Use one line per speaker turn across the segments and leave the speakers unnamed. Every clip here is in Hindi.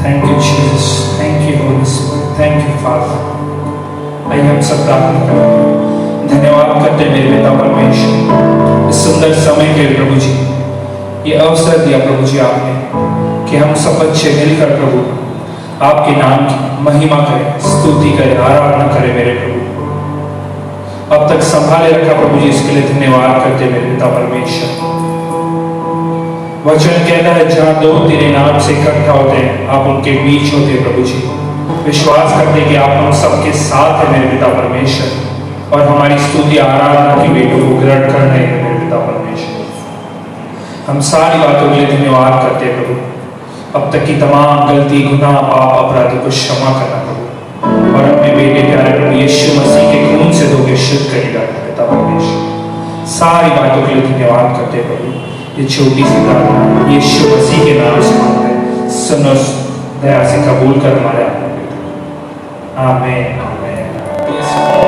Thank you Jesus, thank you Holi spirit, thank you father. आइए हम सब प्रार्थना करें। धन्यवाद करते मेरे पिता परमेश्वर इस सुंदर समय के प्रभु जी, ये अवसर दिया प्रभु जी आपने कि हम सब बच्चे मिलकर प्रभु आपके नाम की महिमा करें, स्तुति करें, आराधना करें मेरे प्रभु। अब तक संभाले रखा प्रभु जी, इसके लिए धन्यवाद करते मेरे पिता परमेश्वर। वचन कहता है जहां दो तेरे नाम से इकट्ठा होते हैं आप उनके बीच होते हैं प्रभु जी। विश्वास करते कि आप हम सबके साथ है मेरे पिता परमेश्वर, और हमारी स्तुति आराधना की बेटों को ग्रहण कर रहे हैं मेरे पिता परमेश्वर। हम सारी बातों के लिए धन्यवाद करते हैं प्रभु। अब तक की तमाम गलती, गुनाह, पाप, अपराधों को क्षमा करना प्रभु, और अपने बेटे प्यारे प्रभु यीशु मसीह के खून से धो के शुद्ध करेगा पिता परमेश्वर। सारी बातों के लिए धन्यवाद करते हैं प्रभु। ये छोटी सी प्रार्थना यीशु मसीह के नाम से मांगते हैं, सुनो, दया से कबूल कर हमारे आमीन आमीन।
Yeshua,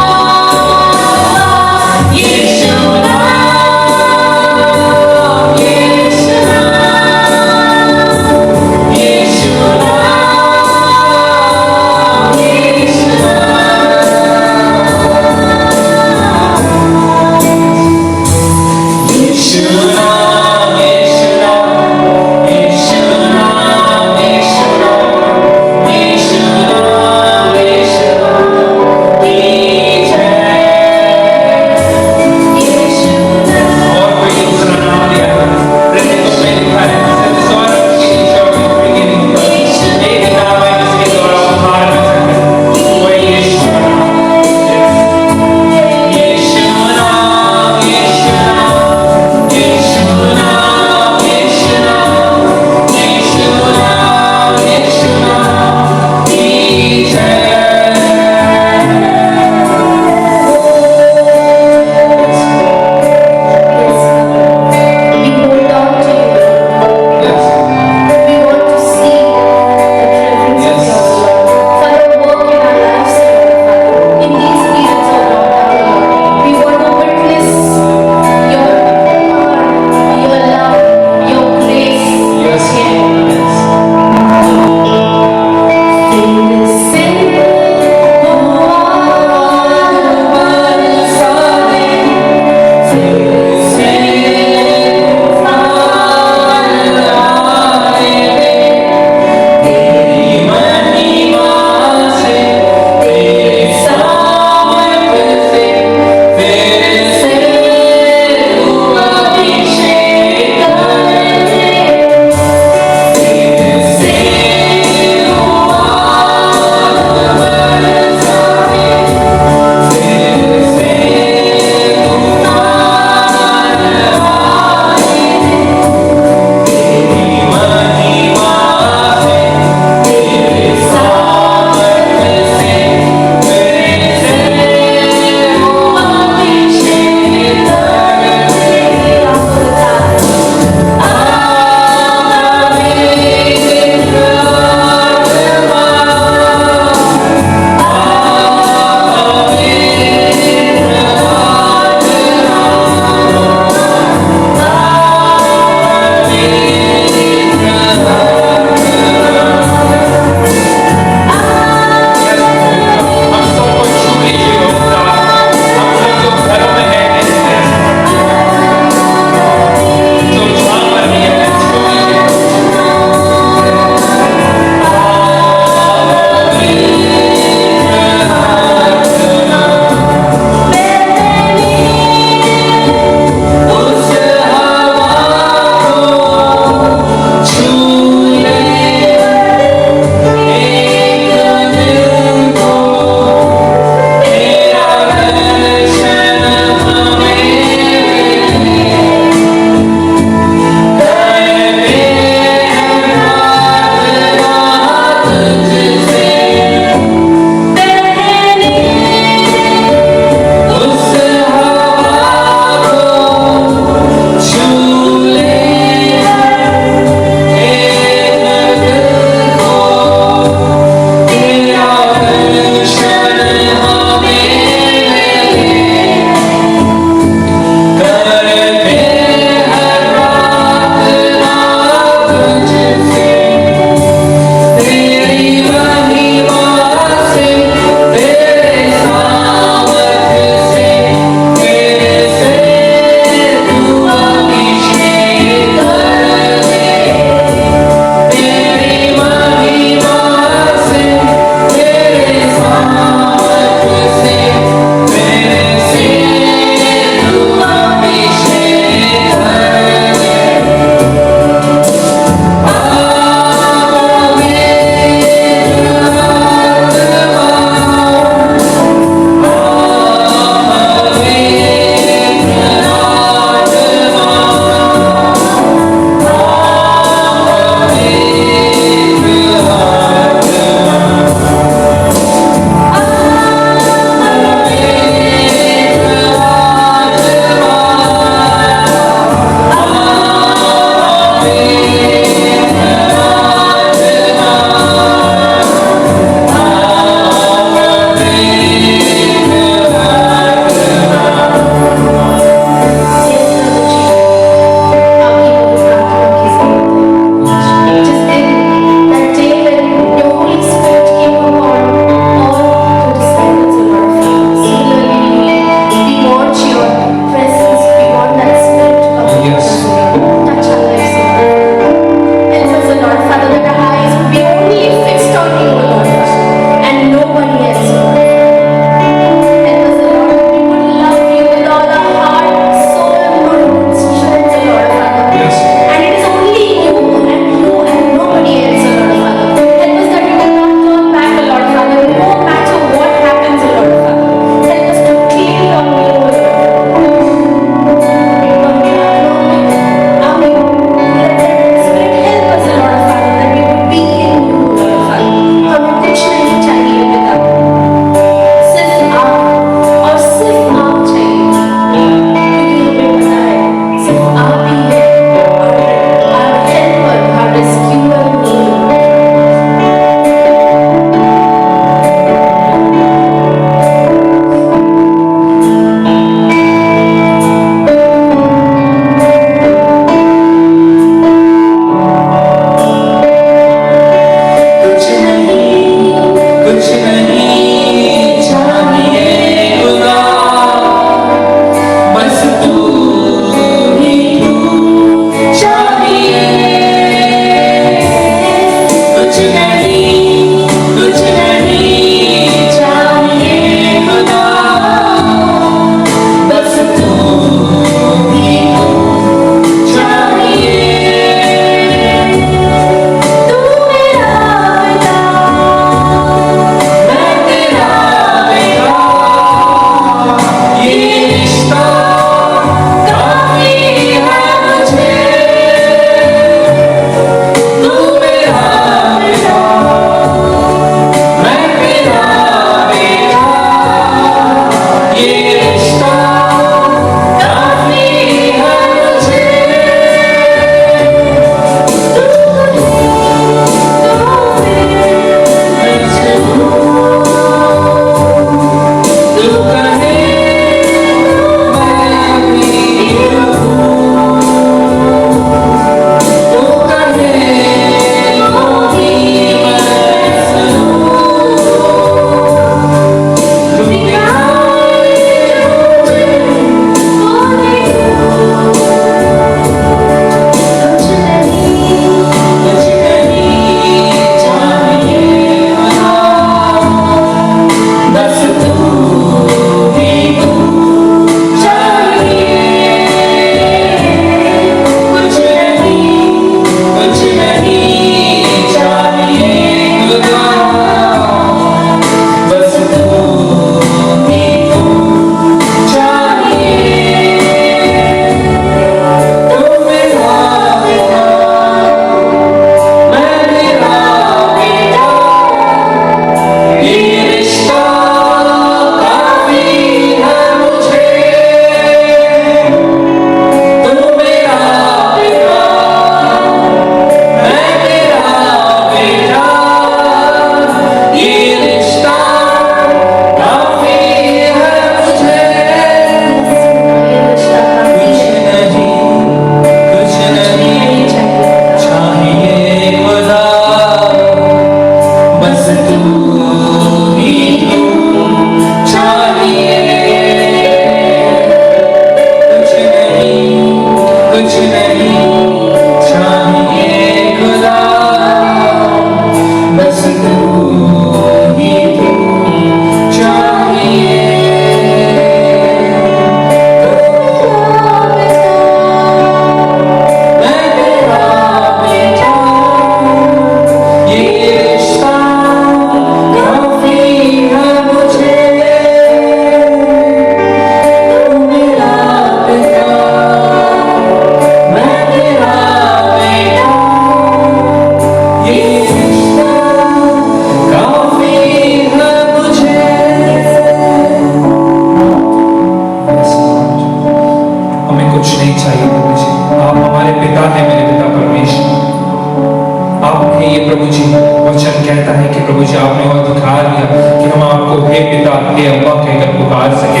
प्रभु जी वचन कहता है कि प्रभु जी आपने वो अधिकार दिया कि हम आपको हे पिता हे अब्बा कहकर पुकार सके।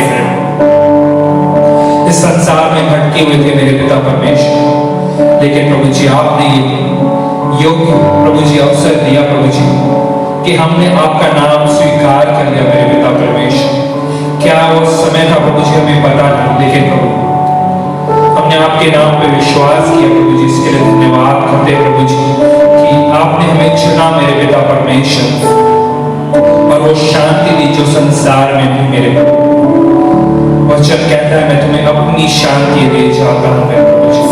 इस संसार में भटके हुए थे मेरे पिता परमेश्वर, लेकिन प्रभु जी आपने ये योग्य प्रभु जी अवसर दिया प्रभु जी कि हमने आपका नाम स्वीकार कर लिया मेरे पिता परमेश्वर। क्या वो समय था प्रभु जी हमें पता नहीं, लेकिन प्रभु हमने आपके नाम पे विश्वास किया प्रभु जी। इसके लिए धन्यवाद करते प्रभु जी कि आपने हमें चुना मेरे पिता परमेश्वर, और वो शांति दी जो संसार में भी मेरे प्रभु। वचन कहता है मैं तुम्हें अपनी शांति दे जाता हूं मेरे प्रभु जी।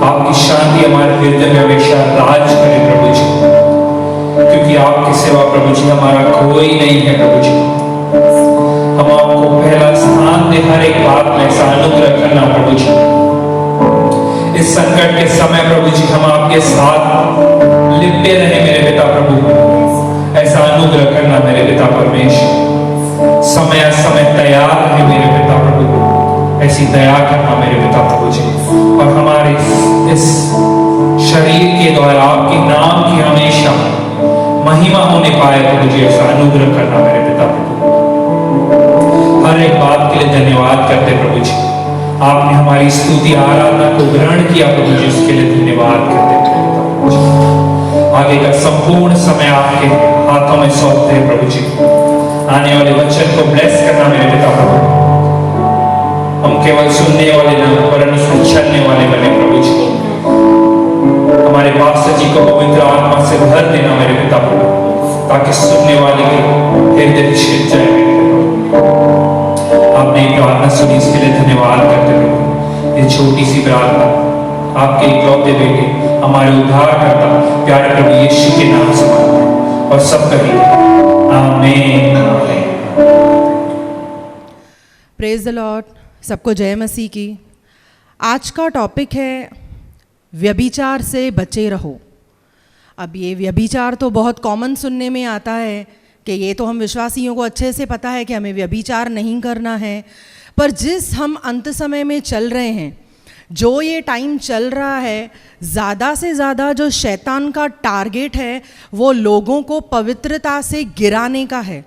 आपकी शांति हमारे हृदय में हमेशा राज करे प्रभु जी, क्योंकि आपके सिवा प्रभु जी हमारा कोई नहीं है प्रभु जी। हम आपको पहला स्थान दे हर एक बात में, ऐसा अनुग्रह करना प्रभु जी। इस संकट के समय प्रभु जी हम आपके साथ लिपटे रहे मेरे पिता प्रभु, ऐसा अनुग्रह करना मेरे पिता परमेश्वर। समय तैयार रहे मेरे पिता प्रभु, ऐसी दया करना मेरे पिता प्रभु जी। और हमारे इस शरीर के द्वारा आपके नाम की हमेशा महिमा होने पाए प्रभु जी, ऐसा अनुग्रह करना मेरे पिता प्रभु। हर एक बात के लिए धन्यवाद करते प्रभु जी। आपने हमारी स्तुति आराधना को ग्रहण किया प्रभु जी, इसके लिए धन्यवाद करते प्रभु जी। आगे का संपूर्ण समय आपके हाथों में सौंपते हैं प्रभु जी। आने वाले वचन को ब्लेस करना मेरे पिता प्रभु। हम केवल सुनने वाले न वरन उसमें चलने वाले बने प्रभु जी। हमारे पास्टर जी को पवित्र आत्मा से भर देना मेरे पिता प्रभु, ताकि सुनने वाले के हृदय छिद जाए। आपने प्रार्थना सुनी, इसके लिए धन्यवाद करते प्रभु। ये छोटी सी प्रार्थना आपके इकलौते बेटे हमारे उद्धारकर्ता प्यारे प्रभु यीशु के नाम से मांगते हैं और सब कहेंगे आमीन।
Praise the Lord. सबको जय मसीह की। आज का टॉपिक है व्यभिचार से बचे रहो। अब ये व्यभिचार तो बहुत कॉमन सुनने में आता है कि ये तो हम विश्वासियों को अच्छे से पता है कि हमें व्यभिचार नहीं करना है, पर जिस हम अंत समय में चल रहे हैं, जो ये टाइम चल रहा है, ज़्यादा से ज़्यादा जो शैतान का टारगेट है वो लोगों को पवित्रता से गिराने का है।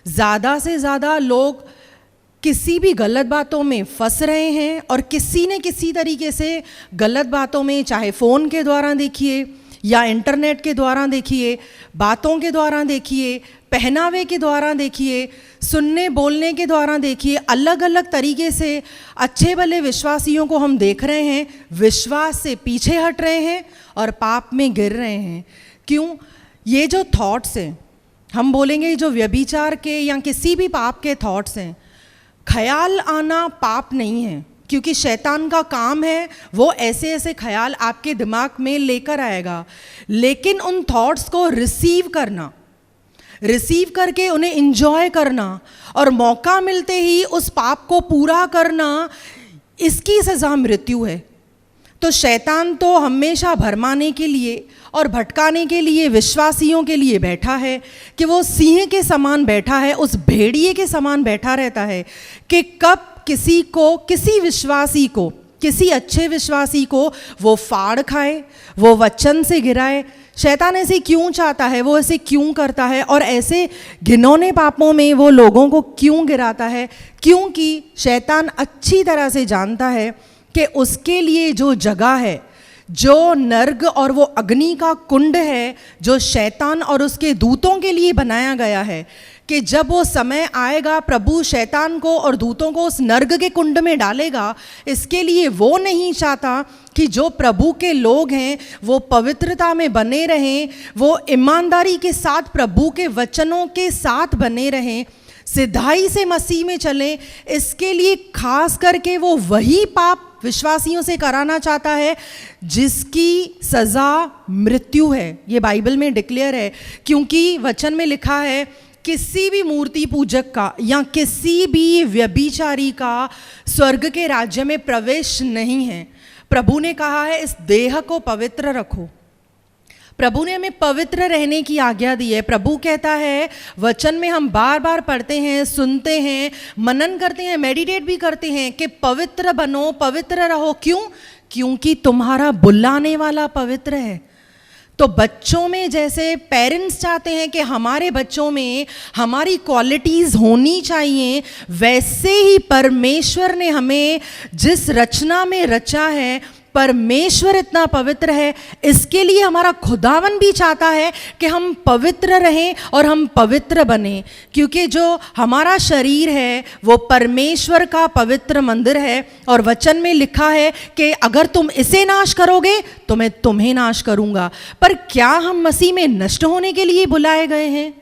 ज़्यादा से ज़्यादा लोग किसी भी गलत बातों में फंस रहे हैं, और किसी न किसी तरीके से गलत बातों में, चाहे फ़ोन के द्वारा देखिए या इंटरनेट के द्वारा देखिए, बातों के द्वारा देखिए, पहनावे के द्वारा देखिए, सुनने बोलने के द्वारा देखिए, अलग अलग तरीके से अच्छे भले विश्वासियों को हम देख रहे हैं विश्वास से पीछे हट रहे हैं और पाप में गिर रहे हैं। क्यों? ये जो थॉट्स हैं, हम बोलेंगे जो व्यभिचार के या किसी भी पाप के थॉट्स हैं, ख्याल आना पाप नहीं है, क्योंकि शैतान का काम है वो ऐसे ऐसे ख्याल आपके दिमाग में लेकर आएगा, लेकिन उन थॉट्स को रिसीव करके उन्हें इंजॉय करना और मौका मिलते ही उस पाप को पूरा करना, इसकी सज़ा मृत्यु है। तो शैतान तो हमेशा भरमाने के लिए और भटकाने के लिए विश्वासियों के लिए बैठा है कि वो सिंह के समान बैठा है, उस भेड़िए के समान बैठा रहता है कि कब किसी को, किसी विश्वासी को, किसी अच्छे विश्वासी को वो फाड़ खाए, वो वचन से गिराए। शैतान ऐसे क्यों चाहता है, वो ऐसे क्यों करता है, और ऐसे घिनौने पापों में वो लोगों को क्यों गिराता है? क्योंकि शैतान अच्छी तरह से जानता है कि उसके लिए जो जगह है, जो नर्क और वो अग्नि का कुंड है, जो शैतान और उसके दूतों के लिए बनाया गया है, कि जब वो समय आएगा प्रभु शैतान को और दूतों को उस नर्क के कुंड में डालेगा। इसके लिए वो नहीं चाहता कि जो प्रभु के लोग हैं वो पवित्रता में बने रहें, वो ईमानदारी के साथ प्रभु के वचनों के साथ बने रहें, सिधाई से मसीह में चलें। इसके लिए खास करके वो वही पाप विश्वासियों से कराना चाहता है जिसकी सज़ा मृत्यु है। ये बाइबल में डिक्लेयर है, क्योंकि वचन में लिखा है किसी भी मूर्ति पूजक का या किसी भी व्यभिचारी का स्वर्ग के राज्य में प्रवेश नहीं है। प्रभु ने कहा है इस देह को पवित्र रखो। प्रभु ने हमें पवित्र रहने की आज्ञा दी है। प्रभु कहता है, वचन में हम बार बार पढ़ते हैं, सुनते हैं, मनन करते हैं, मेडिटेट भी करते हैं कि पवित्र बनो, पवित्र रहो। क्यों? क्योंकि तुम्हारा बुलाने वाला पवित्र है। तो बच्चों में जैसे पेरेंट्स चाहते हैं कि हमारे बच्चों में हमारी क्वालिटीज़ होनी चाहिए, वैसे ही परमेश्वर ने हमें जिस रचना में रचा है, परमेश्वर इतना पवित्र है, इसके लिए हमारा खुदावन भी चाहता है कि हम पवित्र रहें और हम पवित्र बने, क्योंकि जो हमारा शरीर है वो परमेश्वर का पवित्र मंदिर है। और वचन में लिखा है कि अगर तुम इसे नाश करोगे तो मैं तुम्हें नाश करूंगा। पर क्या हम मसीह में नष्ट होने के लिए बुलाए गए हैं?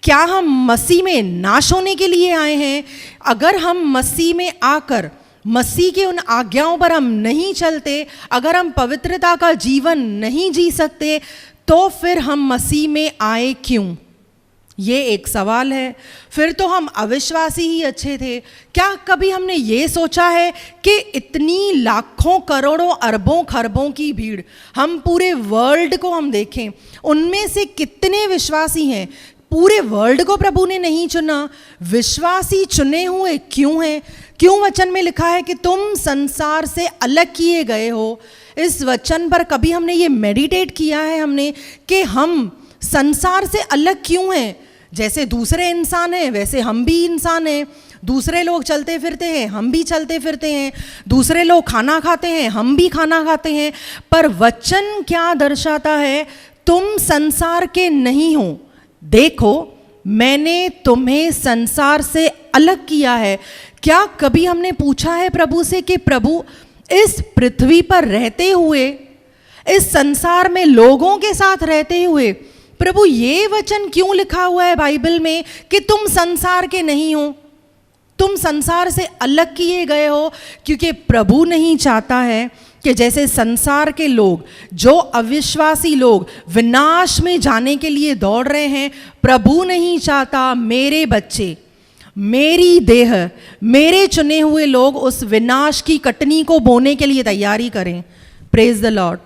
क्या हम मसीह में नाश होने के लिए आए हैं? अगर हम मसीह में आकर मसीह के उन आज्ञाओं पर हम नहीं चलते, अगर हम पवित्रता का जीवन नहीं जी सकते, तो फिर हम मसीह में आए क्यों? ये एक सवाल है। फिर तो हम अविश्वासी ही अच्छे थे। क्या कभी हमने ये सोचा है कि इतनी लाखों करोड़ों अरबों खरबों की भीड़, हम पूरे वर्ल्ड को हम देखें, उनमें से कितने विश्वासी हैं? पूरे वर्ल्ड को प्रभु ने नहीं चुना, विश्वासी चुने हुए क्यों हैं? क्यों वचन में लिखा है कि तुम संसार से अलग किए गए हो? इस वचन पर कभी हमने ये मेडिटेट किया है हमने कि हम संसार से अलग क्यों हैं? जैसे दूसरे इंसान हैं वैसे हम भी इंसान हैं। दूसरे लोग चलते फिरते हैं, हम भी चलते फिरते हैं। दूसरे लोग खाना खाते हैं, हम भी खाना खाते हैं। पर वचन क्या दर्शाता है? तुम संसार के नहीं हो, देखो मैंने तुम्हें संसार से अलग किया है। क्या कभी हमने पूछा है प्रभु से कि प्रभु, इस पृथ्वी पर रहते हुए, इस संसार में लोगों के साथ रहते हुए, प्रभु ये वचन क्यों लिखा हुआ है बाइबल में कि तुम संसार के नहीं हो, तुम संसार से अलग किए गए हो? क्योंकि प्रभु नहीं चाहता है कि जैसे संसार के लोग, जो अविश्वासी लोग विनाश में जाने के लिए दौड़ रहे हैं, प्रभु नहीं चाहता मेरे बच्चे, मेरी देह, मेरे चुने हुए लोग उस विनाश की कटनी को बोने के लिए तैयारी करें। Praise the Lord.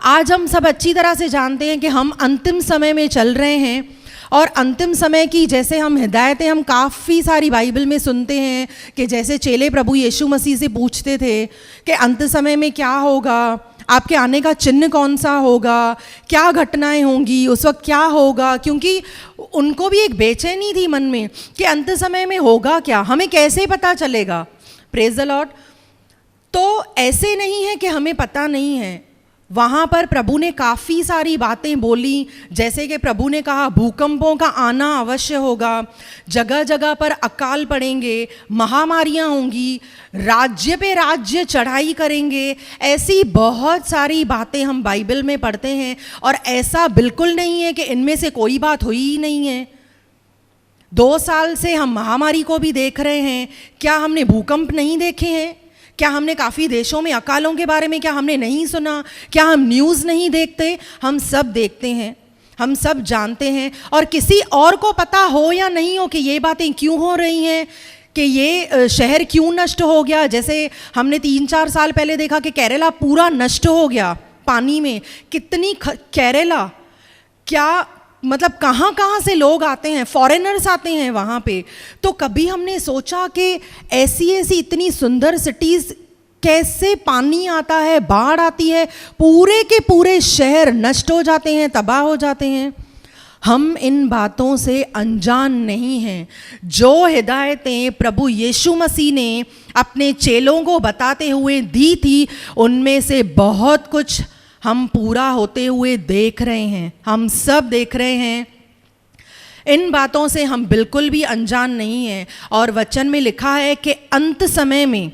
आज हम सब अच्छी तरह से जानते हैं कि हम अंतिम समय में चल रहे हैं, और अंतिम समय की जैसे हम हिदायतें हम काफ़ी सारी बाइबल में सुनते हैं कि जैसे चेले प्रभु यीशु मसीह से पूछते थे कि अंत समय में क्या होगा, आपके आने का चिन्ह कौन सा होगा, क्या घटनाएं होंगी, उस वक्त क्या होगा, क्योंकि उनको भी एक बेचैनी थी मन में कि अंत समय में होगा क्या, हमें कैसे पता चलेगा। Praise the Lord. तो ऐसे नहीं है कि हमें पता नहीं है, वहाँ पर प्रभु ने काफ़ी सारी बातें बोली। जैसे कि प्रभु ने कहा भूकंपों का आना अवश्य होगा, जगह जगह पर अकाल पड़ेंगे, महामारियाँ होंगी, राज्य पे राज्य चढ़ाई करेंगे। ऐसी बहुत सारी बातें हम बाइबल में पढ़ते हैं, और ऐसा बिल्कुल नहीं है कि इनमें से कोई बात हुई ही नहीं है। 2 साल से हम महामारी को भी देख रहे हैं। क्या हमने भूकंप नहीं देखे हैं? क्या हमने काफ़ी देशों में अकालों के बारे में क्या हमने नहीं सुना? क्या हम न्यूज़ नहीं देखते? हम सब देखते हैं, हम सब जानते हैं। और किसी और को पता हो या नहीं हो कि ये बातें क्यों हो रही हैं, कि ये शहर क्यों नष्ट हो गया। जैसे हमने 3-4 साल पहले देखा कि केरला पूरा नष्ट हो गया पानी में। कितनी केरला, क्या मतलब कहाँ कहाँ से लोग आते हैं, फॉरेनर्स आते हैं वहाँ पे। तो कभी हमने सोचा कि ऐसी ऐसी इतनी सुंदर सिटीज़ कैसे पानी आता है, बाढ़ आती है, पूरे के पूरे शहर नष्ट हो जाते हैं, तबाह हो जाते हैं। हम इन बातों से अनजान नहीं हैं। जो हिदायतें प्रभु यीशु मसीह ने अपने चेलों को बताते हुए दी थी, उनमें से बहुत कुछ हम पूरा होते हुए देख रहे हैं, हम सब देख रहे हैं। इन बातों से हम बिल्कुल भी अनजान नहीं हैं। और वचन में लिखा है कि अंत समय में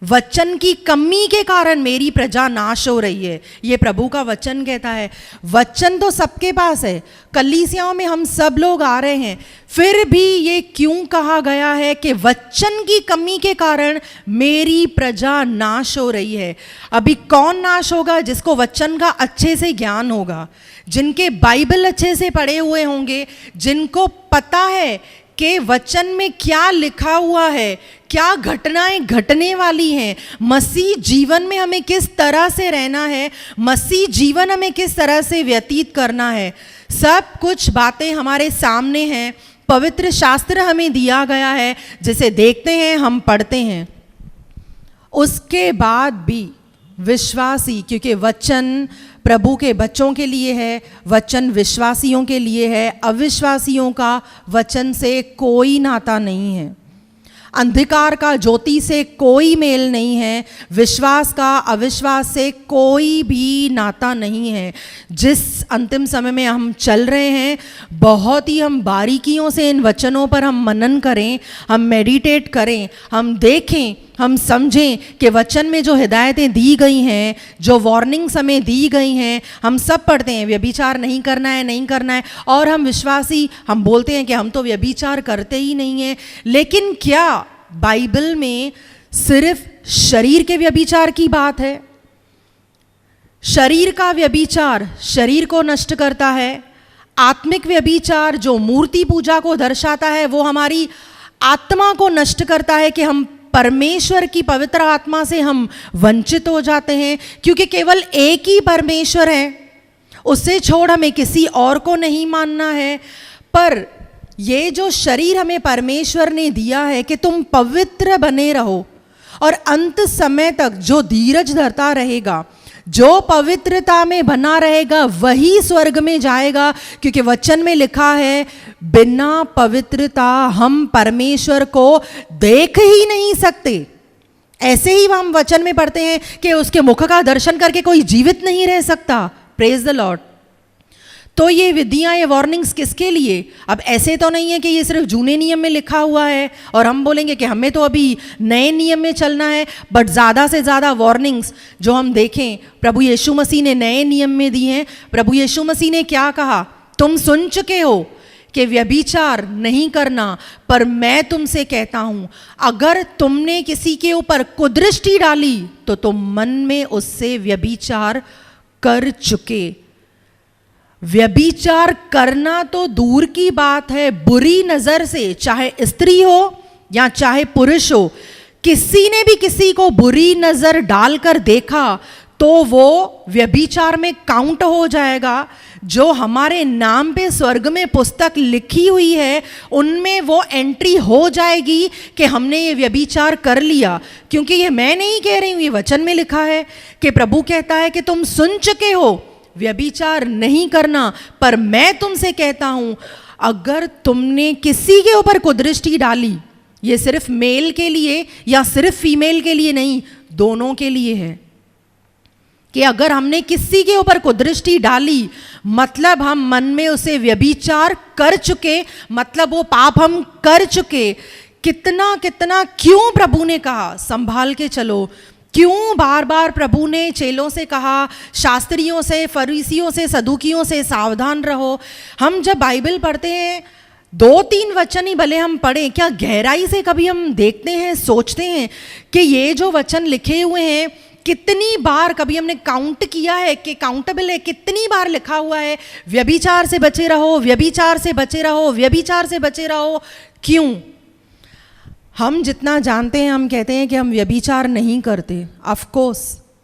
वचन की कमी के कारण मेरी प्रजा नाश हो रही है। ये प्रभु का वचन कहता है। वचन तो सबके पास है, कलीसियाओं में हम सब लोग आ रहे हैं, फिर भी ये क्यों कहा गया है कि वचन की कमी के कारण मेरी प्रजा नाश हो रही है? अभी कौन नाश होगा? जिसको वचन का अच्छे से ज्ञान होगा, जिनके बाइबल अच्छे से पढ़े हुए होंगे, जिनको पता है कि वचन में क्या लिखा हुआ है, क्या घटनाएं घटने वाली हैं, मसीह जीवन में हमें किस तरह से रहना है, मसीह जीवन हमें किस तरह से व्यतीत करना है। सब कुछ बातें हमारे सामने हैं, पवित्र शास्त्र हमें दिया गया है, जिसे देखते हैं, हम पढ़ते हैं। उसके बाद भी विश्वासी, क्योंकि वचन प्रभु के बच्चों के लिए है, वचन विश्वासियों के लिए है। अविश्वासियों का वचन से कोई नाता नहीं है, अंधकार का ज्योति से कोई मेल नहीं है, विश्वास का अविश्वास से कोई भी नाता नहीं है। जिस अंतिम समय में हम चल रहे हैं, बहुत ही हम बारीकियों से इन वचनों पर हम मनन करें, हम मेडिटेट करें, हम देखें, हम समझें कि वचन में जो हिदायतें दी गई हैं, जो वार्निंग्स हमें दी गई हैं, हम सब पढ़ते हैं व्यभिचार नहीं करना है, नहीं करना है, और हम विश्वासी हम बोलते हैं कि हम तो व्यभिचार करते ही नहीं हैं। लेकिन क्या बाइबल में सिर्फ शरीर के व्यभिचार की बात है? शरीर का व्यभिचार शरीर को नष्ट करता है। आत्मिक व्यभिचार जो मूर्ति पूजा को दर्शाता है, वो हमारी आत्मा को नष्ट करता है कि हम परमेश्वर की पवित्र आत्मा से हम वंचित हो जाते हैं, क्योंकि केवल एक ही परमेश्वर है, उससे छोड़ हमें किसी और को नहीं मानना है। पर ये जो शरीर हमें परमेश्वर ने दिया है कि तुम पवित्र बने रहो, और अंत समय तक जो धीरज धरता रहेगा, जो पवित्रता में बना रहेगा, वही स्वर्ग में जाएगा, क्योंकि वचन में लिखा है बिना पवित्रता हम परमेश्वर को देख ही नहीं सकते। ऐसे ही हम वचन में पढ़ते हैं कि उसके मुख का दर्शन करके कोई जीवित नहीं रह सकता। Praise the Lord. तो ये विधियाँ, ये वार्निंग्स किसके लिए? अब ऐसे तो नहीं है कि ये सिर्फ जूने नियम में लिखा हुआ है और हम बोलेंगे कि हमें तो अभी नए नियम में चलना है, बट ज़्यादा से ज़्यादा वार्निंग्स जो हम देखें प्रभु यीशु मसीह ने नए नियम में दी हैं। प्रभु यीशु मसीह ने क्या कहा? तुम सुन चुके हो कि व्यभिचार नहीं करना, पर मैं तुमसे कहता हूँ अगर तुमने किसी के ऊपर कुदृष्टि डाली तो तुम मन में उससे व्यभिचार कर चुके। व्यभिचार करना तो दूर की बात है, बुरी नज़र से, चाहे स्त्री हो या चाहे पुरुष हो, किसी ने भी किसी को बुरी नज़र डालकर देखा तो वो व्यभिचार में काउंट हो जाएगा। जो हमारे नाम पे स्वर्ग में पुस्तक लिखी हुई है उनमें वो एंट्री हो जाएगी कि हमने ये व्यभिचार कर लिया। क्योंकि ये मैं नहीं कह रही हूँ, ये वचन में लिखा है कि प्रभु कहता है कि तुम सुन चुके हो व्यभिचार नहीं करना, पर मैं तुमसे कहता हूं अगर तुमने किसी के ऊपर कुदृष्टि डाली, ये सिर्फ मेल के लिए या सिर्फ फीमेल के लिए नहीं, दोनों के लिए है, कि अगर हमने किसी के ऊपर कुदृष्टि डाली मतलब हम मन में उसे व्यभिचार कर चुके, मतलब वो पाप हम कर चुके। कितना कितना क्यों प्रभु ने कहा संभाल के चलो, क्यों बार बार प्रभु ने चेलों से कहा, शास्त्रियों से, फरीसियों से, सदूकियों से सावधान रहो। हम जब बाइबल पढ़ते हैं 2-3 वचन ही भले हम पढ़ें, क्या गहराई से कभी हम देखते हैं, सोचते हैं कि ये जो वचन लिखे हुए हैं कितनी बार, कभी हमने काउंट किया है कि काउंटेबल है, कितनी बार लिखा हुआ है व्यभिचार से बचे रहो, व्यभिचार से बचे रहो, व्यभिचार से बचे रहो। क्यों? हम जितना जानते हैं हम कहते हैं कि हम व्यभिचार नहीं करते। ऑफ कोर्स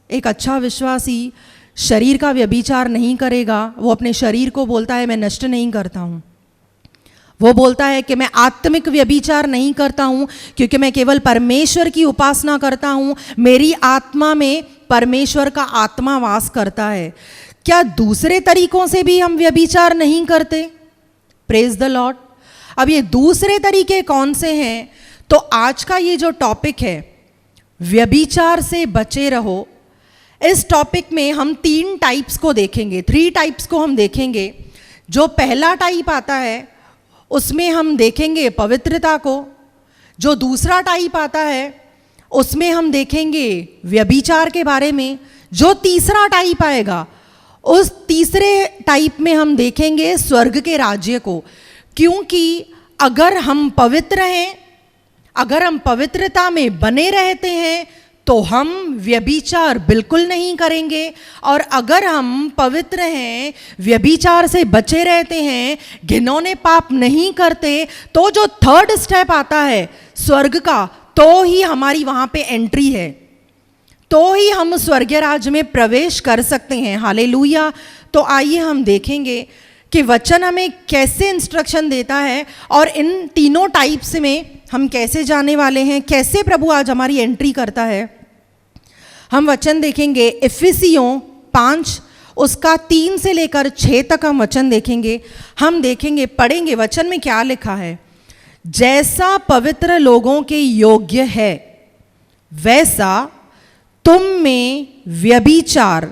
एक अच्छा विश्वासी शरीर का व्यभिचार नहीं करेगा। वो अपने शरीर को बोलता है मैं नष्ट नहीं करता हूँ, वो बोलता है कि मैं आत्मिक व्यभिचार नहीं करता हूँ क्योंकि मैं केवल परमेश्वर की उपासना करता हूँ, मेरी आत्मा में परमेश्वर का आत्मा वास करता है। क्या दूसरे तरीकों से भी हम व्यभिचार नहीं करते? Praise the Lord. अब ये दूसरे तरीके कौन से हैं? तो आज का ये जो टॉपिक है व्यभिचार से बचे रहो, इस टॉपिक में हम 3 टाइप्स को देखेंगे, 3 टाइप्स को हम देखेंगे। जो पहला टाइप आता है उसमें हम देखेंगे पवित्रता को, जो दूसरा टाइप आता है उसमें हम देखेंगे व्यभिचार के बारे में, जो तीसरा टाइप आएगा उस तीसरे टाइप में हम देखेंगे स्वर्ग के राज्य को। क्योंकि अगर हम पवित्र हैं, अगर हम पवित्रता में बने रहते हैं तो हम व्यभिचार बिल्कुल नहीं करेंगे, और अगर हम पवित्र हैं, व्यभिचार से बचे रहते हैं, घिनौने पाप नहीं करते, तो जो 3rd स्टेप आता है स्वर्ग का, तो ही हमारी वहाँ पे एंट्री है, तो ही हम स्वर्गीय राज्य में प्रवेश कर सकते हैं। हालेलुया। तो आइए हम देखेंगे कि वचन हमें कैसे इंस्ट्रक्शन देता है और इन तीनों टाइप्स में हम कैसे जाने वाले हैं, कैसे प्रभु आज हमारी एंट्री करता है। हम वचन देखेंगे इफिसियों 5 उसका 3 से लेकर 6 तक हम वचन देखेंगे। हम देखेंगे, पढ़ेंगे वचन में क्या लिखा है। जैसा पवित्र लोगों के योग्य है, वैसा तुम में व्यभिचार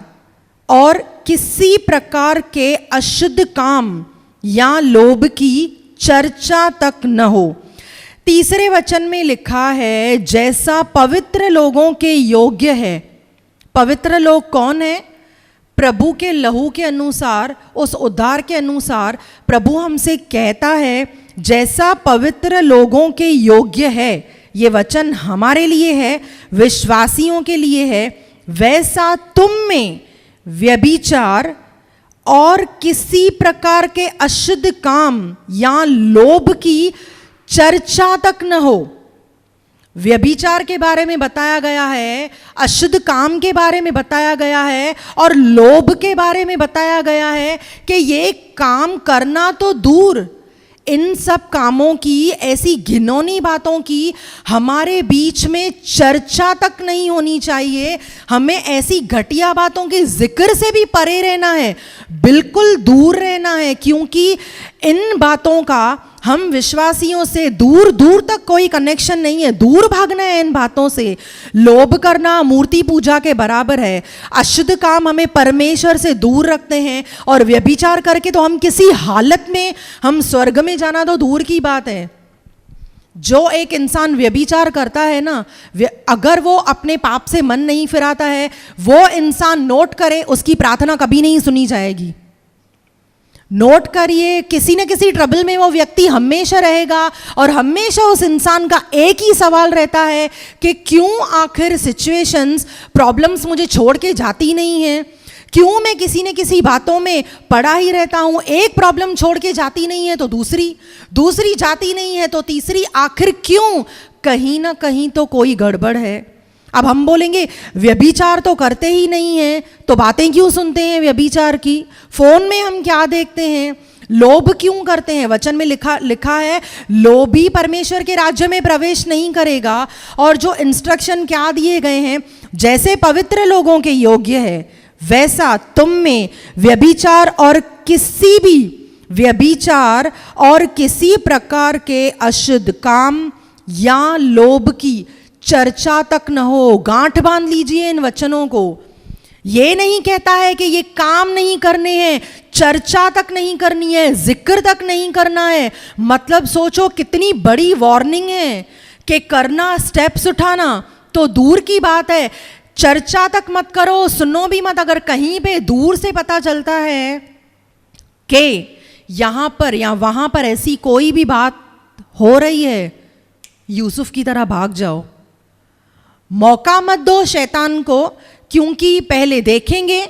और किसी प्रकार के अशुद्ध काम या लोभ की चर्चा तक न हो। तीसरे वचन में लिखा है, जैसा पवित्र लोगों के योग्य है। पवित्र लोग कौन है? प्रभु के लहू के अनुसार, उस उद्धार के अनुसार प्रभु हमसे कहता है, जैसा पवित्र लोगों के योग्य है। ये वचन हमारे लिए है, विश्वासियों के लिए है। वैसा तुम में व्यभिचार और किसी प्रकार के अशुद्ध काम या लोभ की चर्चा तक न हो। व्यभिचार के बारे में बताया गया है, अशुद्ध काम के बारे में बताया गया है और लोभ के बारे में बताया गया है कि ये काम करना तो दूर, इन सब कामों की, ऐसी घिनौनी बातों की हमारे बीच में चर्चा तक नहीं होनी चाहिए। हमें ऐसी घटिया बातों के जिक्र से भी परे रहना है, बिल्कुल दूर रहना है, क्योंकि इन बातों का हम विश्वासियों से दूर दूर तक कोई कनेक्शन नहीं है। दूर भागना है इन बातों से। लोभ करना मूर्ति पूजा के बराबर है। अशुद्ध काम हमें परमेश्वर से दूर रखते हैं, और व्यभिचार करके तो हम किसी हालत में हम स्वर्ग में जाना तो दूर की बात है। जो एक इंसान व्यभिचार करता है ना, अगर वो अपने पाप से मन नहीं फिराता है, वो इंसान नोट करे, उसकी प्रार्थना कभी नहीं सुनी जाएगी। नोट करिए, किसी न किसी ट्रबल में वो व्यक्ति हमेशा रहेगा, और हमेशा उस इंसान का एक ही सवाल रहता है कि क्यों आखिर सिचुएशंस, प्रॉब्लम्स मुझे छोड़ के जाती नहीं हैं, क्यों मैं किसी न किसी बातों में पड़ा ही रहता हूँ। एक प्रॉब्लम छोड़ के जाती नहीं है तो दूसरी, दूसरी जाती नहीं है तो तीसरी, आखिर क्यों? कहीं ना कहीं तो कोई गड़बड़ है। अब हम बोलेंगे व्यभिचार तो करते ही नहीं हैं, तो बातें क्यों सुनते हैं व्यभिचार की? फोन में हम क्या देखते हैं? लोभ क्यों करते हैं? वचन में लिखा है, लोभी परमेश्वर के राज्य में प्रवेश नहीं करेगा। और जो इंस्ट्रक्शन क्या दिए गए हैं, जैसे पवित्र लोगों के योग्य है, वैसा तुम में व्यभिचार और किसी प्रकार के अशुद्ध काम या लोभ की चर्चा तक न हो। गांठ बांध लीजिए इन वचनों को। ये नहीं कहता है कि ये काम नहीं करने हैं, चर्चा तक नहीं करनी है, जिक्र तक नहीं करना है। मतलब सोचो कितनी बड़ी वार्निंग है कि करना, स्टेप्स उठाना तो दूर की बात है, चर्चा तक मत करो, सुनो भी मत। अगर कहीं पे दूर से पता चलता है कि यहां पर या वहां पर ऐसी कोई भी बात हो रही है, यूसुफ की तरह भाग जाओ। मौका मत दो शैतान को, क्योंकि पहले देखेंगे,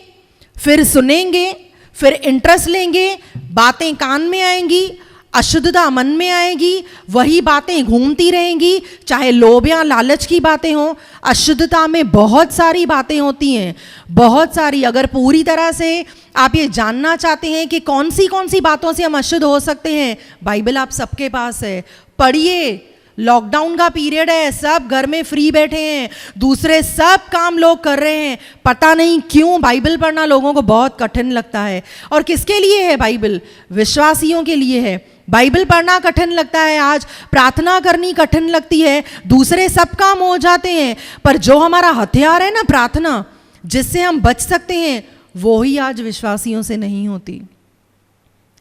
फिर सुनेंगे, फिर इंटरेस्ट लेंगे, बातें कान में आएंगी, अशुद्धता मन में आएगी, वही बातें घूमती रहेंगी, चाहे लोभ या लालच की बातें हों। अशुद्धता में बहुत सारी बातें होती हैं, बहुत सारी। अगर पूरी तरह से आप ये जानना चाहते हैं कि कौन सी बातों से हम अशुद्ध हो सकते हैं, बाइबल आप सबके पास है, पढ़िए। लॉकडाउन का पीरियड है, सब घर में फ्री बैठे हैं, दूसरे सब काम लोग कर रहे हैं, पता नहीं क्यों बाइबल पढ़ना लोगों को बहुत कठिन लगता है। और किसके लिए है बाइबल? विश्वासियों के लिए है। बाइबल पढ़ना कठिन लगता है, आज प्रार्थना करनी कठिन लगती है, दूसरे सब काम हो जाते हैं, पर जो हमारा हथियार है ना प्रार्थना, जिससे हम बच सकते हैं, वो ही आज विश्वासियों से नहीं होती।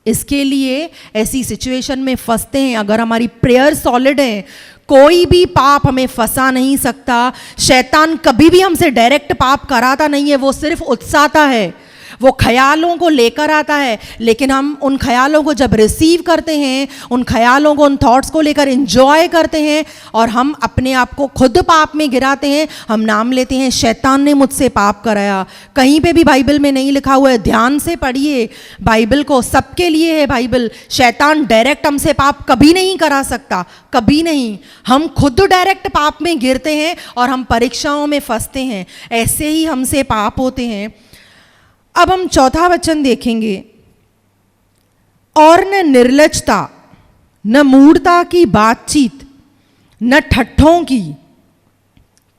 इसके लिए ऐसी सिचुएशन में फंसते हैं। अगर हमारी प्रेयर सॉलिड है, कोई भी पाप हमें फंसा नहीं सकता। शैतान कभी भी हमसे डायरेक्ट पाप कराता नहीं है, वो सिर्फ उकसाता है, वो ख्यालों को लेकर आता है। लेकिन हम उन ख्यालों को जब रिसीव करते हैं, उन ख्यालों को, उन थॉट्स को लेकर एंजॉय करते हैं, और हम अपने आप को खुद पाप में गिराते हैं, हम नाम लेते हैं शैतान ने मुझसे पाप कराया। कहीं पे भी बाइबल में नहीं लिखा हुआ है, ध्यान से पढ़िए बाइबल को, सबके लिए है बाइबल। शैतान डायरेक्ट हमसे पाप कभी नहीं करा सकता, कभी नहीं। हम खुद डायरेक्ट पाप में गिरते हैं और हम परीक्षाओं में फंसते हैं, ऐसे ही हमसे पाप होते हैं। अब हम चौथा वचन देखेंगे, और न निर्लजता, न मूढ़ता की बातचीत, न ठट्ठों की,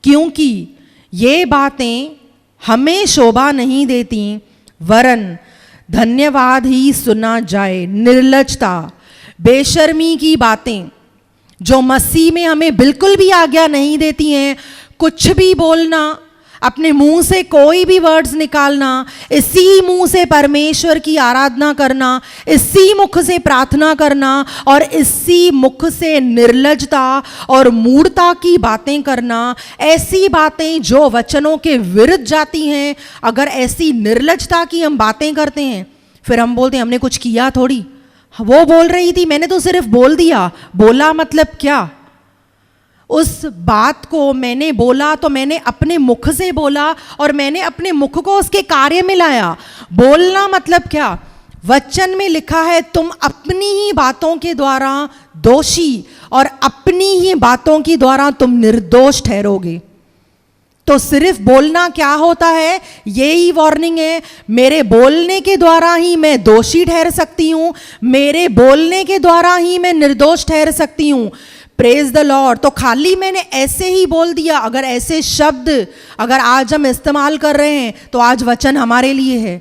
क्योंकि ये बातें हमें शोभा नहीं देती, वरन धन्यवाद ही सुना जाए। निर्लजता, बेशर्मी की बातें जो मसीह में हमें बिल्कुल भी आज्ञा नहीं देती हैं, कुछ भी बोलना, अपने मुंह से कोई भी वर्ड्स निकालना, इसी मुंह से परमेश्वर की आराधना करना, इसी मुख से प्रार्थना करना और इसी मुख से निर्लजता और मूढ़ता की बातें करना, ऐसी बातें जो वचनों के विरुद्ध जाती हैं। अगर ऐसी निर्लजता की हम बातें करते हैं, फिर हम बोलते हैं हमने कुछ किया थोड़ी, वो बोल रही थी मैंने तो सिर्फ बोल दिया। बोला मतलब क्या? उस बात को मैंने बोला तो मैंने अपने मुख से बोला और मैंने अपने मुख को उसके कार्य में लाया। बोलना मतलब क्या? वचन में लिखा है तुम अपनी ही बातों के द्वारा दोषी और अपनी ही बातों के द्वारा तुम निर्दोष ठहरोगे। तो सिर्फ बोलना क्या होता है, यही वार्निंग है। मेरे बोलने के द्वारा ही मैं दोषी ठहर सकती हूँ, मेरे बोलने के द्वारा ही मैं निर्दोष ठहर सकती हूँ। Praise the Lord. तो खाली मैंने ऐसे ही बोल दिया, अगर ऐसे शब्द अगर आज हम इस्तेमाल कर रहे हैं तो आज वचन हमारे लिए है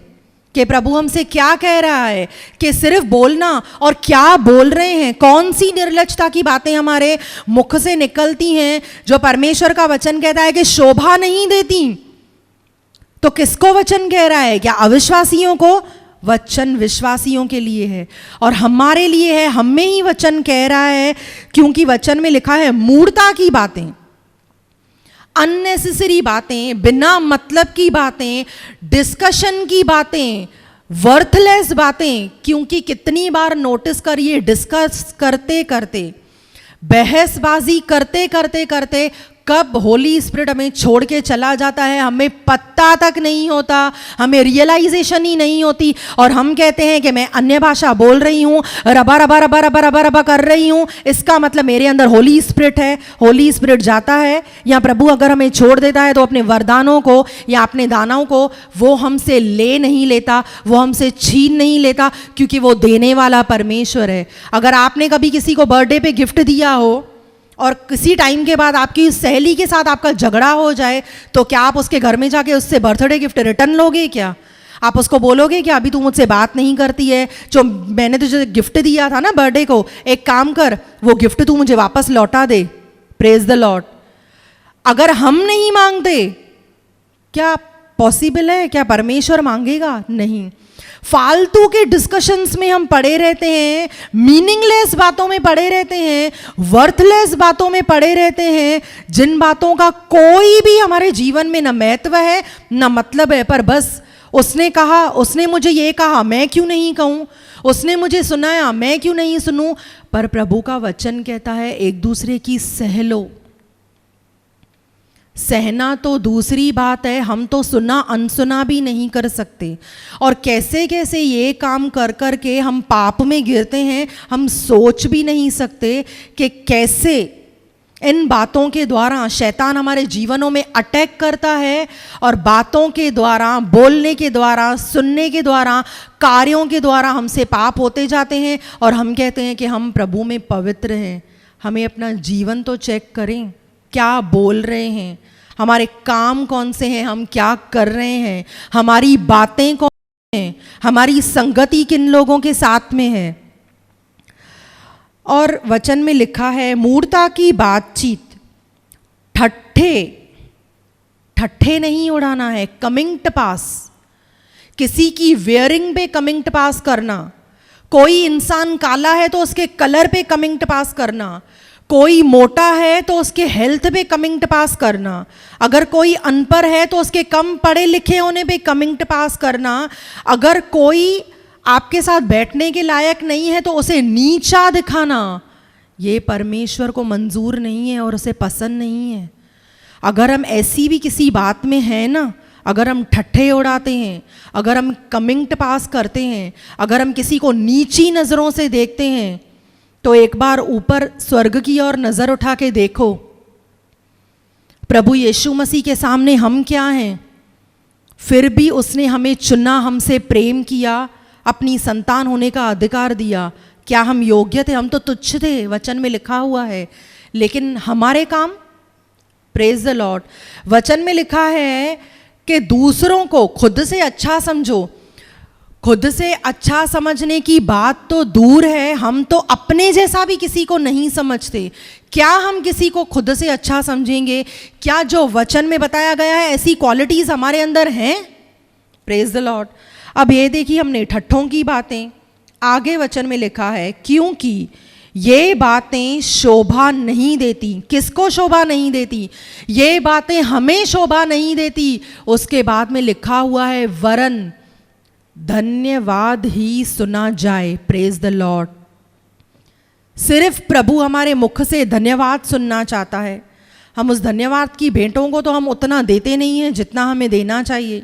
कि प्रभु हमसे क्या कह रहा है कि सिर्फ बोलना, और क्या बोल रहे हैं, कौन सी निर्लजता की बातें हमारे मुख से निकलती हैं जो परमेश्वर का वचन कहता है कि शोभा नहीं देती। तो किसको वचन कह रहा है? क्या अविश्वासियों को? वचन विश्वासियों के लिए है और हमारे लिए है। हमें ही वचन कह रहा है, क्योंकि वचन में लिखा है मूढ़ता की बातें, अननेसेसरी बातें, बिना मतलब की बातें, डिस्कशन की बातें, वर्थलेस बातें। क्योंकि कितनी बार नोटिस करिए, डिस्कस करते करते, बहसबाजी करते करते करते कब होली स्पिरिट हमें छोड़ के चला जाता है हमें पता तक नहीं होता, हमें रियलाइजेशन ही नहीं होती। और हम कहते हैं कि मैं अन्य भाषा बोल रही हूँ, रबा रबा रबा रबा रबा रबा कर रही हूँ, इसका मतलब मेरे अंदर होली स्पिरिट है। होली स्पिरिट जाता है, या प्रभु अगर हमें छोड़ देता है तो अपने वरदानों को या अपने दानों को वो हमसे ले नहीं लेता, वो हमसे छीन नहीं लेता, क्योंकि वो देने वाला परमेश्वर है। अगर आपने कभी किसी को बर्थडे पे गिफ्ट दिया हो और किसी टाइम के बाद आपकी सहेली के साथ आपका झगड़ा हो जाए, तो क्या आप उसके घर में जाके उससे बर्थडे गिफ्ट रिटर्न लोगे? क्या आप उसको बोलोगे कि अभी तू मुझसे बात नहीं करती है, जो मैंने तुझे गिफ्ट दिया था ना बर्थडे को, एक काम कर, वो गिफ्ट तू मुझे वापस लौटा दे। Praise the Lord. अगर हम नहीं मांगते, क्या पॉसिबल है? क्या परमेश्वर मांगेगा? नहीं। फालतू के डिस्कशंस में हम पड़े रहते हैं, मीनिंगलेस बातों में पड़े रहते हैं, वर्थलेस बातों में पड़े रहते हैं, जिन बातों का कोई भी हमारे जीवन में न महत्व है न मतलब है। पर बस उसने कहा, उसने मुझे ये कहा, मैं क्यों नहीं कहूँ, उसने मुझे सुनाया, मैं क्यों नहीं सुनूं। पर प्रभु का वचन कहता है एक दूसरे की सह लो। सहना तो दूसरी बात है, हम तो सुना अनसुना भी नहीं कर सकते। और कैसे कैसे ये काम कर कर के हम पाप में गिरते हैं, हम सोच भी नहीं सकते कि कैसे इन बातों के द्वारा शैतान हमारे जीवनों में अटैक करता है, और बातों के द्वारा, बोलने के द्वारा, सुनने के द्वारा, कार्यों के द्वारा हमसे पाप होते जाते हैं। और हम कहते हैं कि हम प्रभु में पवित्र हैं। हमें अपना जीवन तो चेक करें, क्या बोल रहे हैं, हमारे काम कौन से हैं, हम क्या कर रहे हैं, हमारी बातें कौन हैं, हमारी संगति किन लोगों के साथ में है। और वचन में लिखा है मूढ़ता की बातचीत, ठट्ठे नहीं उड़ाना है, कमिंग टू पास, किसी की वेयरिंग पे कमिंग टू पास करना। कोई इंसान काला है तो उसके कलर पे कमिंग टू पास करना, कोई मोटा है तो उसके हेल्थ पे कमिंग टू पास करना, अगर कोई अनपढ़ है तो उसके कम पढ़े लिखे होने पे कमिंग टू पास करना, अगर कोई आपके साथ बैठने के लायक नहीं है तो उसे नीचा दिखाना, ये परमेश्वर को मंजूर नहीं है और उसे पसंद नहीं है। अगर हम ऐसी भी किसी बात में हैं ना, अगर हम ठट्ठे उड़ाते हैं, अगर हम कमिंग टू पास करते हैं, अगर हम किसी को नीची नज़रों से देखते हैं, तो एक बार ऊपर स्वर्ग की ओर नज़र उठा के देखो, प्रभु यीशु मसीह के सामने हम क्या हैं। फिर भी उसने हमें चुना, हमसे प्रेम किया, अपनी संतान होने का अधिकार दिया। क्या हम योग्य थे? हम तो तुच्छ थे, वचन में लिखा हुआ है। लेकिन हमारे काम, प्रेज द लॉर्ड, वचन में लिखा है कि दूसरों को खुद से अच्छा समझो, खुद से अच्छा समझने की बात तो दूर है, हम तो अपने जैसा भी किसी को नहीं समझते। क्या हम किसी को खुद से अच्छा समझेंगे? क्या जो वचन में बताया गया है ऐसी क्वालिटीज़ हमारे अंदर हैं? Praise the Lord. अब ये देखिए, हमने ठट्ठों की बातें, आगे वचन में लिखा है क्योंकि ये बातें शोभा नहीं देती। किसको शोभा नहीं देती? ये बातें हमें शोभा नहीं देती। उसके बाद में लिखा हुआ है वरन धन्यवाद ही सुना जाए। Praise the Lord. सिर्फ प्रभु हमारे मुख से धन्यवाद सुनना चाहता है। हम उस धन्यवाद की भेंटों को तो हम उतना देते नहीं हैं जितना हमें देना चाहिए।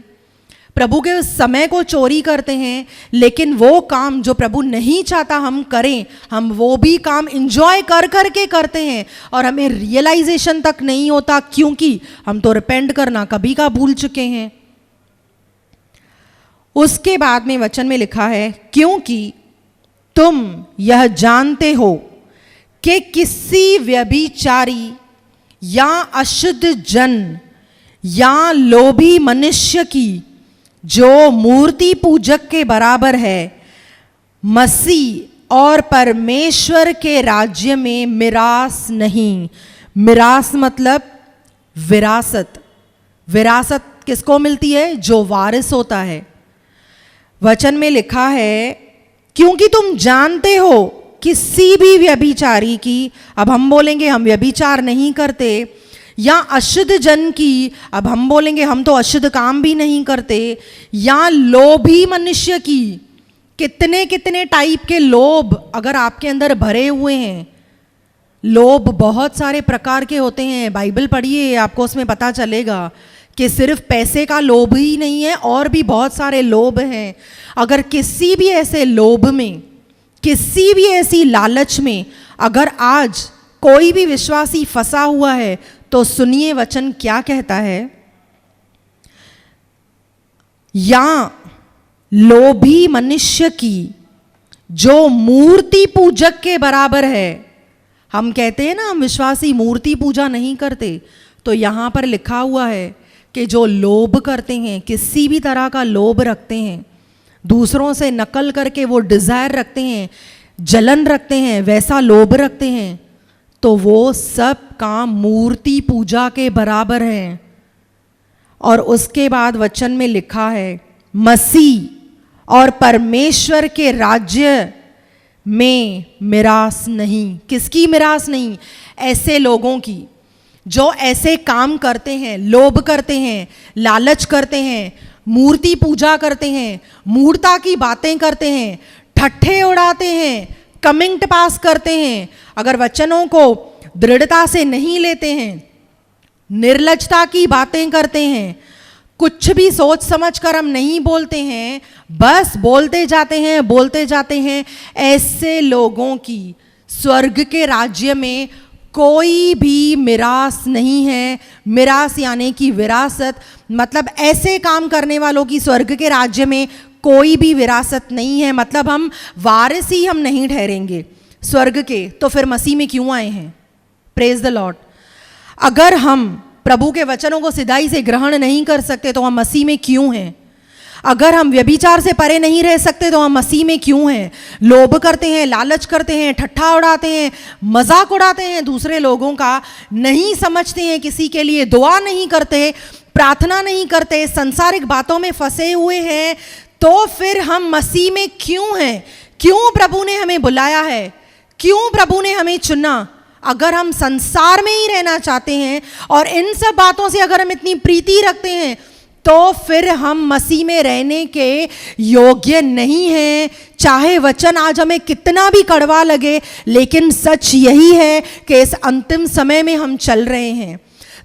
प्रभु के उस समय को चोरी करते हैं, लेकिन वो काम जो प्रभु नहीं चाहता हम करें, हम वो भी काम इंजॉय कर करके करते हैं और हमें रियलाइजेशन तक नहीं होता, क्योंकि हम तो रिपेंट करना कभी का भूल चुके हैं। उसके बाद में वचन में लिखा है क्योंकि तुम यह जानते हो कि किसी व्यभिचारी या अशुद्ध जन या लोभी मनुष्य की जो मूर्ति पूजक के बराबर है, मसीह और परमेश्वर के राज्य में मिरास नहीं। मिरास मतलब विरासत। विरासत किसको मिलती है? जो वारिस होता है। वचन में लिखा है क्योंकि तुम जानते हो किसी भी व्यभिचारी की, अब हम बोलेंगे हम व्यभिचार नहीं करते, या अशुद्ध जन की, अब हम बोलेंगे हम तो अशुद्ध काम भी नहीं करते, या लोभी मनुष्य की। कितने कितने टाइप के लोभ अगर आपके अंदर भरे हुए हैं। लोभ बहुत सारे प्रकार के होते हैं। बाइबल पढ़िए, आपको उसमें पता चलेगा कि सिर्फ पैसे का लोभ ही नहीं है, और भी बहुत सारे लोभ हैं। अगर किसी भी ऐसे लोभ में, किसी भी ऐसी लालच में अगर आज कोई भी विश्वासी फंसा हुआ है, तो सुनिए वचन क्या कहता है। या लोभी मनुष्य की जो मूर्ति पूजक के बराबर है। हम कहते हैं ना हम विश्वासी मूर्ति पूजा नहीं करते, तो यहाँ पर लिखा हुआ है कि जो लोभ करते हैं, किसी भी तरह का लोभ रखते हैं, दूसरों से नकल करके वो डिज़ायर रखते हैं, जलन रखते हैं, वैसा लोभ रखते हैं, तो वो सब काम मूर्ति पूजा के बराबर हैं। और उसके बाद वचन में लिखा है मसीह और परमेश्वर के राज्य में मिरास नहीं। किसकी मिरास नहीं? ऐसे लोगों की जो ऐसे काम करते हैं, लोभ करते हैं, लालच करते हैं, मूर्ति पूजा करते हैं, मूर्ता की बातें करते हैं, ठट्ठे उड़ाते हैं, कमेंट पास करते हैं, अगर वचनों को दृढ़ता से नहीं लेते हैं, निर्लजता की बातें करते हैं, कुछ भी सोच समझ कर हम नहीं बोलते हैं, बस बोलते जाते हैं। ऐसे लोगों की स्वर्ग के राज्य में कोई भी मिरास नहीं है। मिरास यानी कि विरासत, मतलब ऐसे काम करने वालों की स्वर्ग के राज्य में कोई भी विरासत नहीं है। मतलब हम वारिस ही हम नहीं ठहरेंगे स्वर्ग के। तो फिर मसीह में क्यों आए हैं? Praise the Lord. अगर हम प्रभु के वचनों को सिधाई से ग्रहण नहीं कर सकते तो हम मसीह में क्यों हैं? अगर हम व्यभिचार से परे नहीं रह सकते तो हम मसीह में क्यों हैं? लोभ करते हैं, लालच करते हैं, ठट्ठा उड़ाते हैं, मजाक उड़ाते हैं दूसरे लोगों का, नहीं समझते हैं किसी के लिए, दुआ नहीं करते, प्रार्थना नहीं करते, संसारिक बातों में फंसे हुए हैं, तो फिर हम मसीह में क्यों हैं? क्यों प्रभु ने हमें बुलाया है? क्यों प्रभु ने हमें चुना? अगर हम संसार में ही रहना चाहते हैं और इन सब बातों से अगर हम इतनी प्रीति रखते हैं, तो फिर हम मसीह में रहने के योग्य नहीं हैं। चाहे वचन आज हमें कितना भी कड़वा लगे, लेकिन सच यही है कि इस अंतिम समय में हम चल रहे हैं।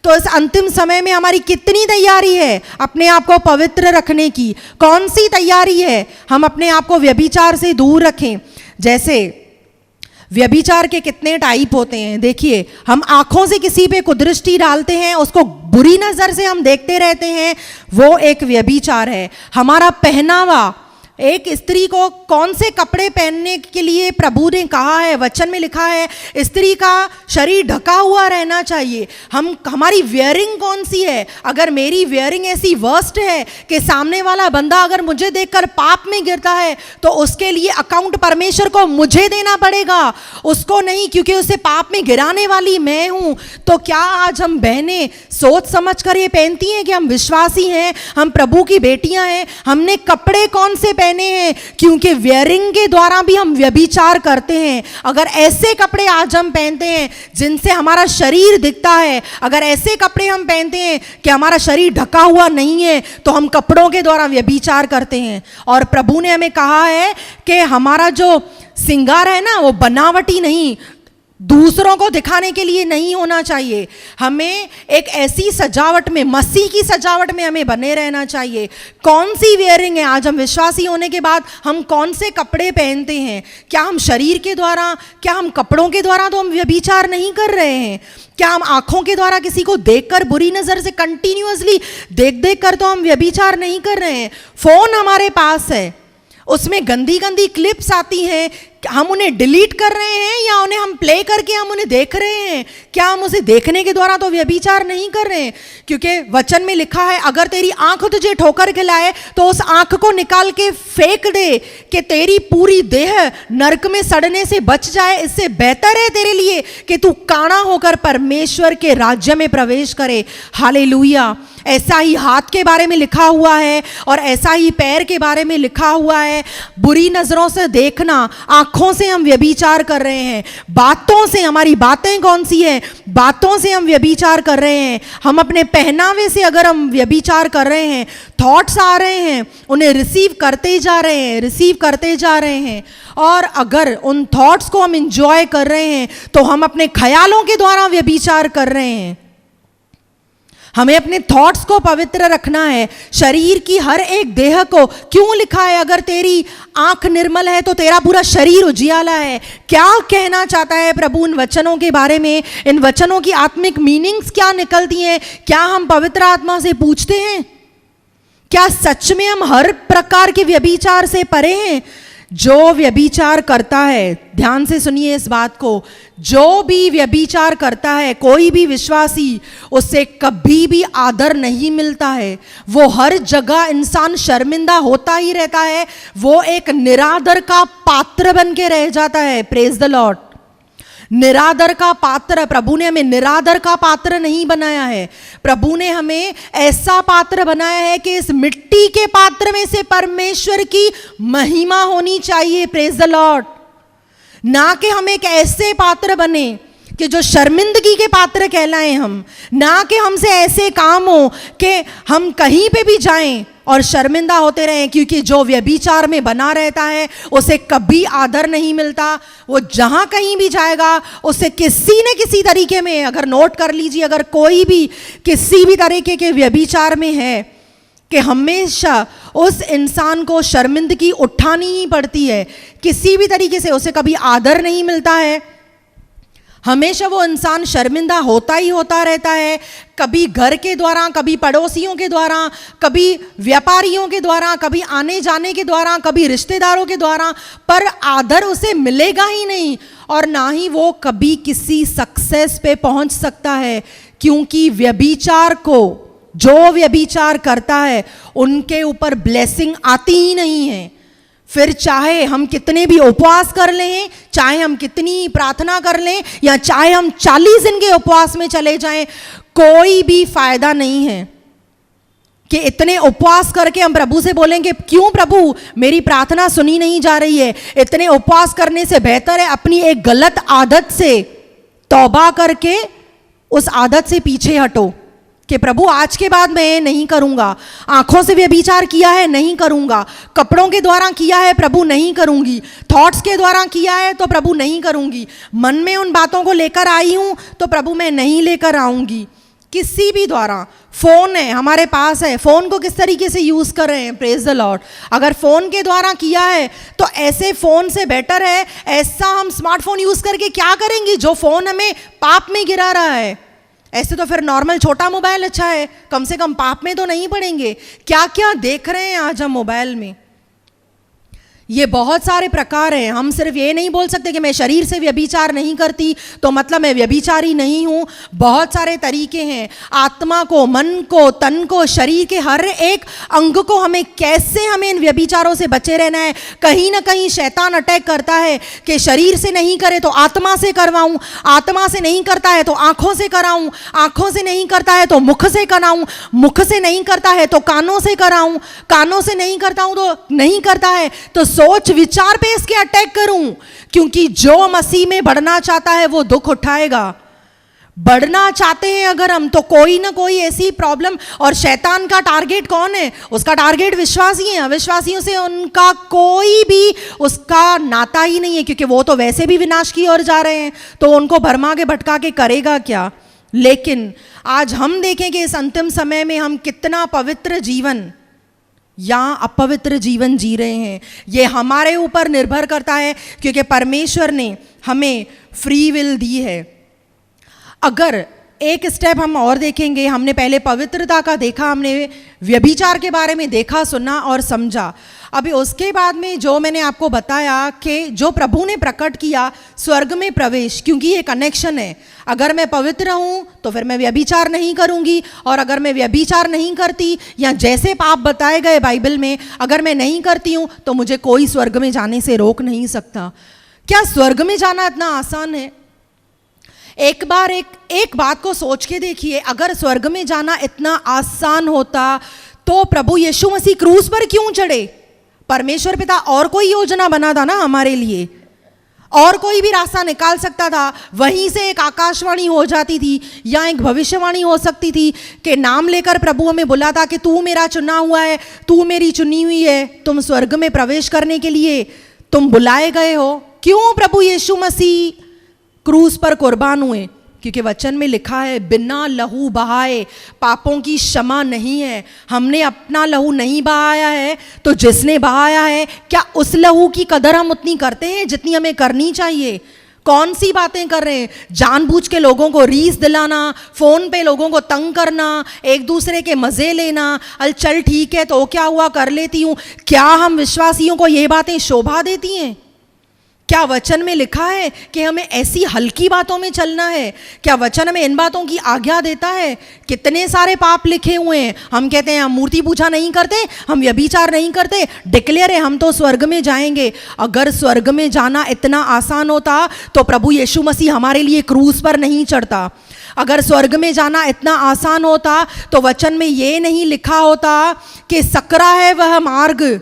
तो इस अंतिम समय में हमारी कितनी तैयारी है अपने आप को पवित्र रखने की? कौन सी तैयारी है? हम अपने आप को व्यभिचार से दूर रखें। जैसे व्यभिचार के कितने टाइप होते हैं। देखिए, हम आंखों से किसी पे कुदृष्टि डालते हैं, उसको बुरी नज़र से हम देखते रहते हैं, वो एक व्यभिचार है। हमारा पहनावा, एक स्त्री को कौन से कपड़े पहनने के लिए प्रभु ने कहा है, वचन में लिखा है स्त्री का शरीर ढका हुआ रहना चाहिए। हमारी वेयरिंग कौन सी है? अगर मेरी वेयरिंग ऐसी वर्स्ट है कि सामने वाला बंदा अगर मुझे देखकर पाप में गिरता है तो उसके लिए अकाउंट परमेश्वर को मुझे देना पड़ेगा, उसको नहीं, क्योंकि उसे पाप में गिराने वाली मैं हूं। तो क्या आज हम बहनें सोच समझ कर ये पहनती हैं कि हम विश्वासी हैं, हम प्रभु की बेटियां हैं? हमने कपड़े कौन से पहने हैं? क्योंकि वेयरिंग के द्वारा भी हम व्यभिचार करते हैं। अगर ऐसे कपड़े आज हम पहनते हैं जिनसे हमारा शरीर दिखता है, अगर ऐसे कपड़े हम पहनते हैं कि हमारा शरीर ढका हुआ नहीं है, तो हम कपड़ों के द्वारा व्यभिचार करते हैं। और प्रभु ने हमें कहा है कि हमारा जो श्रृंगार है ना, वो बनावटी नहीं, दूसरों को दिखाने के लिए नहीं होना चाहिए। हमें एक ऐसी सजावट में, मसीह की सजावट में हमें बने रहना चाहिए। कौन सी वेयरिंग है? आज हम विश्वासी होने के बाद हम कौन से कपड़े पहनते हैं? क्या हम शरीर के द्वारा, क्या हम कपड़ों के द्वारा तो हम व्यभिचार नहीं कर रहे हैं? क्या हम आंखों के द्वारा किसी को देखकर बुरी नज़र से कंटिन्यूअसली देख देख कर तो हम व्यभिचार नहीं कर रहे हैं? फोन हमारे पास है, उसमें गंदी गंदी क्लिप्स आती हैं, हम उन्हें डिलीट कर रहे हैं या उन्हें हम प्ले करके हम उन्हें देख रहे हैं? क्या हम उसे देखने के द्वारा तो व्यभिचार नहीं कर रहे हैं? क्योंकि वचन में लिखा है अगर तेरी आंख तुझे ठोकर खिलाए तो उस आंख को निकाल के फेंक दे कि तेरी पूरी देह नरक में सड़ने से बच जाए। इससे बेहतर है तेरे लिए कि तू काना होकर परमेश्वर के राज्य में प्रवेश करे। हालेलुया। ऐसा ही हाथ के बारे में लिखा हुआ है और ऐसा ही पैर के बारे में लिखा हुआ है। बुरी नजरों से देखना, आंखों से हम व्यभिचार कर रहे हैं। बातों से, हमारी बातें कौन सी है? बातों से हम व्यभिचार कर रहे हैं। हम अपने पहनावे से अगर हम व्यभिचार कर रहे हैं, थॉट्स आ रहे हैं, उन्हें रिसीव करते जा रहे हैं, रिसीव करते जा रहे हैं, और अगर उन थॉट्स को हम इंजॉय कर रहे हैं तो हम अपने ख्यालों के द्वारा व्यभिचार कर रहे हैं। हमें अपने थॉट्स को पवित्र रखना है। शरीर की हर एक देह को, क्यों लिखा है अगर तेरी आंख निर्मल है तो तेरा पूरा शरीर उजियाला है? क्या कहना चाहता है प्रभु इन वचनों के बारे में? इन वचनों की आत्मिक मीनिंग्स क्या निकलती हैं? क्या हम पवित्र आत्मा से पूछते हैं? क्या सच में हम हर प्रकार के व्यभिचार से परे हैं? जो व्यभिचार करता है, ध्यान से सुनिए इस बात को, जो भी व्यभिचार करता है, कोई भी विश्वासी, उससे कभी भी आदर नहीं मिलता है। वो हर जगह इंसान शर्मिंदा होता ही रहता है। वो एक निरादर का पात्र बन के रह जाता है। Praise the Lord. निरादर का पात्र, प्रभु ने हमें निरादर का पात्र नहीं बनाया है। प्रभु ने हमें ऐसा पात्र बनाया है कि इस मिट्टी के पात्र में से परमेश्वर की महिमा होनी चाहिए। Praise the Lord. ना कि हम एक ऐसे पात्र बने कि जो शर्मिंदगी के पात्र कहलाएं हम, ना कि हमसे ऐसे काम हो कि हम कहीं पे भी जाएं और शर्मिंदा होते रहें, क्योंकि जो व्यभिचार में बना रहता है उसे कभी आदर नहीं मिलता। वो जहां कहीं भी जाएगा उसे किसी न किसी तरीके में, अगर नोट कर लीजिए, अगर कोई भी किसी भी तरीके के व्यभिचार में है कि हमेशा उस इंसान को शर्मिंदगी उठानी ही पड़ती है। किसी भी तरीके से उसे कभी आदर नहीं मिलता है। हमेशा वो इंसान शर्मिंदा होता ही होता रहता है, कभी घर के द्वारा, कभी पड़ोसियों के द्वारा, कभी व्यापारियों के द्वारा, कभी आने जाने के द्वारा, कभी रिश्तेदारों के द्वारा, पर आदर उसे मिलेगा ही नहीं। और ना ही वो कभी किसी सक्सेस पे पहुंच सकता है, क्योंकि व्यभिचार को, जो व्यभिचार करता है उनके ऊपर ब्लेसिंग आती ही नहीं है। फिर चाहे हम कितने भी उपवास कर लें, चाहे हम कितनी प्रार्थना कर लें, या चाहे हम 40 दिन के उपवास में चले जाएं, कोई भी फायदा नहीं है कि इतने उपवास करके हम प्रभु से बोलेंगे क्यों प्रभु मेरी प्रार्थना सुनी नहीं जा रही है। इतने उपवास करने से बेहतर है अपनी एक गलत आदत से तौबा करके उस आदत से पीछे हटो कि प्रभु आज के बाद मैं नहीं करूंगा। आंखों से व्यभिचार किया है, नहीं करूंगा। कपड़ों के द्वारा किया है, प्रभु नहीं करूंगी। थॉट्स के द्वारा किया है तो प्रभु नहीं करूंगी। मन में उन बातों को लेकर आई हूं तो प्रभु मैं नहीं लेकर आऊंगी। किसी भी द्वारा, फोन है हमारे पास है, फोन को किस तरीके से यूज कर रहे हैं। Praise the Lord. अगर फोन के द्वारा किया है तो ऐसे फोन से बेटर है, ऐसा हम स्मार्टफोन यूज करके क्या करेंगे जो फोन हमें पाप में गिरा रहा है। ऐसे तो फिर नॉर्मल छोटा मोबाइल अच्छा है, कम से कम पाप में तो नहीं पड़ेंगे। क्या क्या देख रहे हैं आज हम मोबाइल में। ये बहुत सारे प्रकार हैं। हम सिर्फ ये नहीं बोल सकते कि मैं शरीर से व्यभिचार नहीं करती तो मतलब मैं व्यभिचारी नहीं हूँ। बहुत सारे तरीके हैं। आत्मा को, मन को, तन को, शरीर के हर एक अंग को हमें कैसे हमें इन व्यभिचारों से बचे रहना है। कहीं ना कहीं शैतान अटैक करता है कि शरीर से नहीं करे तो आत्मा से करवाऊँ, आत्मा से नहीं करता है तो आँखों से कराऊँ, आँखों से नहीं करता है तो मुख से कराऊँ, मुख से नहीं करता है तो कानों से कराऊँ, कानों से नहीं करता हूँ तो नहीं करता है तो सोच विचार पे इसके अटैक करूं। क्योंकि जो मसीह में बढ़ना चाहता है वो दुख उठाएगा। बढ़ना चाहते हैं अगर हम तो कोई ना कोई ऐसी प्रॉब्लम, और शैतान का टारगेट कौन है? उसका टारगेट विश्वासी हैं। अविश्वासियों से उनका कोई भी उसका नाता ही नहीं है, क्योंकि वो तो वैसे भी विनाश की ओर जा रहे हैं, तो उनको भरमा के भटका के करेगा क्या। लेकिन आज हम देखेंगे इस अंतिम समय में हम कितना पवित्र जीवन या अपवित्र जीवन जी रहे हैं। ये हमारे ऊपर निर्भर करता है, क्योंकि परमेश्वर ने हमें फ्री विल दी है। अगर एक स्टेप हम और देखेंगे, हमने पहले पवित्रता का देखा, हमने व्यभिचार के बारे में देखा, सुना और समझा। अभी उसके बाद में जो मैंने आपको बताया कि जो प्रभु ने प्रकट किया स्वर्ग में प्रवेश, क्योंकि ये कनेक्शन है। अगर मैं पवित्र हूँ तो फिर मैं व्यभिचार नहीं करूँगी, और अगर मैं व्यभिचार नहीं करती या जैसे पाप बताए गए बाइबल में अगर मैं नहीं करती हूँ तो मुझे कोई स्वर्ग में जाने से रोक नहीं सकता। क्या स्वर्ग में जाना इतना आसान है? एक बार एक बात को सोच के देखिए, अगर स्वर्ग में जाना इतना आसान होता तो प्रभु यीशु मसीह क्रूस पर क्यों चढ़े? परमेश्वर पिता और कोई योजना बना था ना हमारे लिए, और कोई भी रास्ता निकाल सकता था। वहीं से एक आकाशवाणी हो जाती थी या एक भविष्यवाणी हो सकती थी कि नाम लेकर प्रभु हमें बुला था कि तू मेरा चुना हुआ है, तू मेरी चुनी हुई है, तुम स्वर्ग में प्रवेश करने के लिए तुम बुलाए गए हो। क्यों प्रभु यीशु मसीह क्रूस पर कुर्बान हुए? क्योंकि वचन में लिखा है बिना लहू बहाए पापों की क्षमा नहीं है। हमने अपना लहू नहीं बहाया है तो जिसने बहाया है, क्या उस लहू की कदर हम उतनी करते हैं जितनी हमें करनी चाहिए? कौन सी बातें कर रहे हैं? जानबूझ के लोगों को रीस दिलाना, फ़ोन पे लोगों को तंग करना, एक दूसरे के मज़े लेना, अल चल ठीक है तो क्या हुआ कर लेती हूँ। क्या हम विश्वासियों को ये बातें शोभा देती हैं? क्या वचन में लिखा है कि हमें ऐसी हल्की बातों में चलना है? क्या वचन हमें इन बातों की आज्ञा देता है? कितने सारे पाप लिखे हुए हैं। हम कहते हैं हम मूर्ति पूजा नहीं करते, हम व्यभिचार नहीं करते, डिक्लेयर है हम तो स्वर्ग में जाएंगे। अगर स्वर्ग में जाना इतना आसान होता तो प्रभु यीशु मसीह हमारे लिए क्रूस पर नहीं चढ़ता। अगर स्वर्ग में जाना इतना आसान होता तो वचन में ये नहीं लिखा होता कि सकरा है वह मार्ग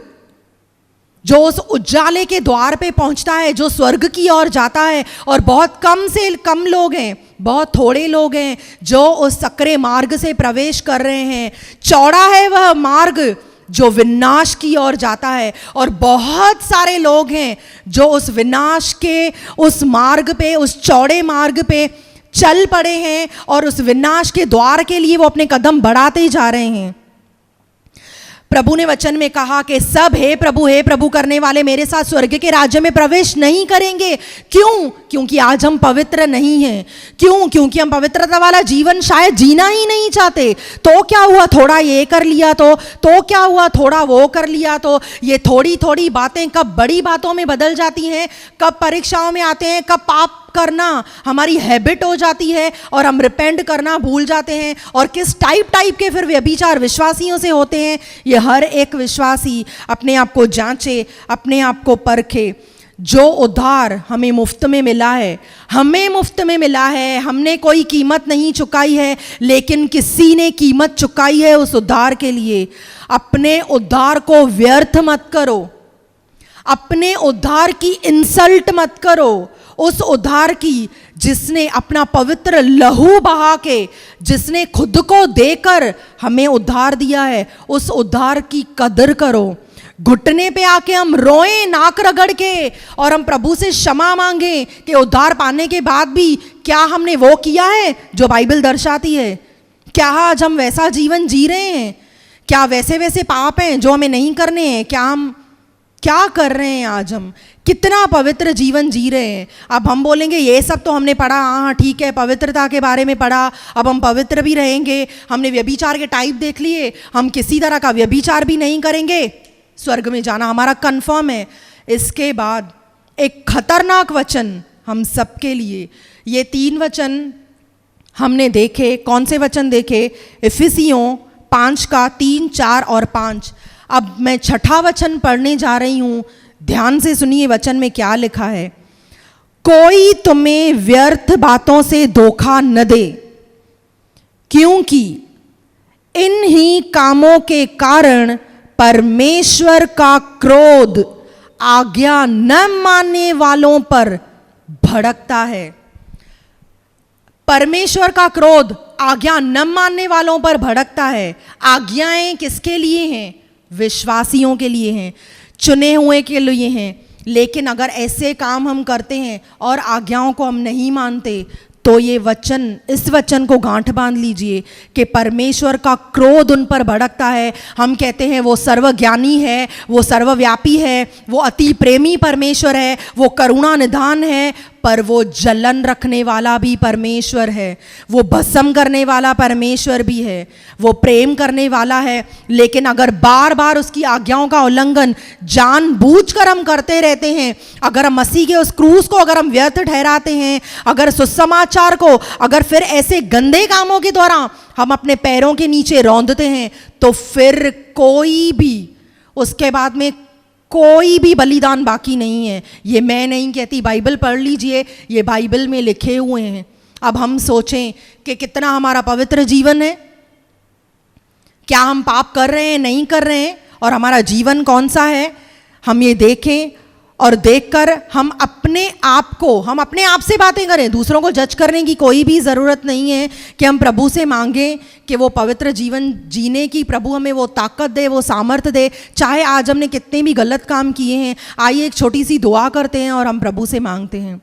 जो उस उजाले के द्वार पे पहुंचता है, जो स्वर्ग की ओर जाता है, और बहुत कम से कम लोग हैं, बहुत थोड़े लोग हैं जो उस सकरे मार्ग से प्रवेश कर रहे हैं। चौड़ा है वह मार्ग जो विनाश की ओर जाता है, और बहुत सारे लोग हैं जो उस विनाश के उस मार्ग पे, उस चौड़े मार्ग पे चल पड़े हैं और उस विनाश के द्वार के लिए वो अपने कदम बढ़ाते जा रहे हैं। प्रभु ने वचन में कहा कि सब हे प्रभु करने वाले मेरे साथ स्वर्ग के राज्य में प्रवेश नहीं करेंगे। क्यों? क्योंकि आज हम पवित्र नहीं हैं। क्यों? क्योंकि हम पवित्रता वाला जीवन शायद जीना ही नहीं चाहते। तो क्या हुआ, थोड़ा ये कर लिया तो क्या हुआ, थोड़ा वो कर लिया तो। ये थोड़ी थोड़ी बातें कब बड़ी बातों में बदल जाती हैं, कब परीक्षाओं में आते हैं, कब पाप करना हमारी हैबिट हो जाती है और हम रिपेंट करना भूल जाते हैं। और किस टाइप के फिर व्यभिचार विश्वासियों से होते हैं, ये हर एक विश्वासी अपने आप को जांचे, अपने आप को परखे। जो उद्धार हमें मुफ्त में मिला है, हमें मुफ्त में मिला है, हमने कोई कीमत नहीं चुकाई है, लेकिन किसी ने कीमत चुकाई है उस उद्धार के लिए। अपने उद्धार को व्यर्थ मत करो, अपने उद्धार की इंसल्ट मत करो। उस उद्धार की जिसने अपना पवित्र लहू बहा के, जिसने खुद को देकर हमें उद्धार दिया है, उस उद्धार की कदर करो। घुटने पे आके हम रोएं नाक रगड़ के और हम प्रभु से क्षमा मांगें कि उद्धार पाने के बाद भी क्या हमने वो किया है जो बाइबल दर्शाती है? क्या आज हम वैसा जीवन जी रहे हैं? क्या वैसे वैसे पाप हैं जो हमें नहीं करने हैं? क्या हम क्या कर रहे हैं? आज हम कितना पवित्र जीवन जी रहे हैं? अब हम बोलेंगे ये सब तो हमने पढ़ा, हाँ ठीक है, पवित्रता के बारे में पढ़ा, अब हम पवित्र भी रहेंगे, हमने व्यभिचार के टाइप देख लिए, हम किसी तरह का व्यभिचार भी नहीं करेंगे, स्वर्ग में जाना हमारा कंफर्म है। इसके बाद एक खतरनाक वचन हम सबके लिए, ये 3 वचन हमने देखे। कौन से वचन देखे? इफिसियों 5 का 3, 4 और 5। अब मैं 6ठा वचन पढ़ने जा रही हूँ, ध्यान से सुनिए वचन में क्या लिखा है। कोई तुम्हें व्यर्थ बातों से धोखा न दे, क्योंकि इन ही कामों के कारण परमेश्वर का क्रोध आज्ञा न मानने वालों पर भड़कता है। परमेश्वर का क्रोध आज्ञा न मानने वालों पर भड़कता है। आज्ञाएं किसके लिए हैं? विश्वासियों के लिए हैं, चुने हुए के लिए हैं। लेकिन अगर ऐसे काम हम करते हैं और आज्ञाओं को हम नहीं मानते, तो ये वचन, इस वचन को गांठ बांध लीजिए कि परमेश्वर का क्रोध उन पर भड़कता है। हम कहते हैं वो सर्वज्ञानी है, वो सर्वव्यापी है, वो अति प्रेमी परमेश्वर है, वो करुणा निधान है, पर वो जलन रखने वाला भी परमेश्वर है, वो भस्म करने वाला परमेश्वर भी है, वो प्रेम करने वाला है। लेकिन अगर बार बार उसकी आज्ञाओं का उल्लंघन जानबूझकर हम करते रहते हैं, अगर हम मसीह के उस क्रूस को अगर हम व्यर्थ ठहराते हैं, अगर सुसमाचार को, अगर फिर ऐसे गंदे कामों के द्वारा हम अपने पैरों के नीचे रौंदते हैं, तो फिर कोई भी उसके बाद में कोई भी बलिदान बाकी नहीं है। ये मैं नहीं कहती, बाइबल पढ़ लीजिए, ये बाइबल में लिखे हुए हैं। अब हम सोचें कि कितना हमारा पवित्र जीवन है, क्या हम पाप कर रहे हैं, नहीं कर रहे हैं, और हमारा जीवन कौन सा है, हम ये देखें। और देखकर हम अपने आप से बातें करें। दूसरों को जज करने की कोई भी ज़रूरत नहीं है कि हम प्रभु से मांगें कि वो पवित्र जीवन जीने की प्रभु हमें वो ताकत दे, वो सामर्थ्य दे, चाहे आज हमने कितने भी गलत काम किए हैं। आइए एक छोटी सी दुआ करते हैं और हम प्रभु से मांगते हैं।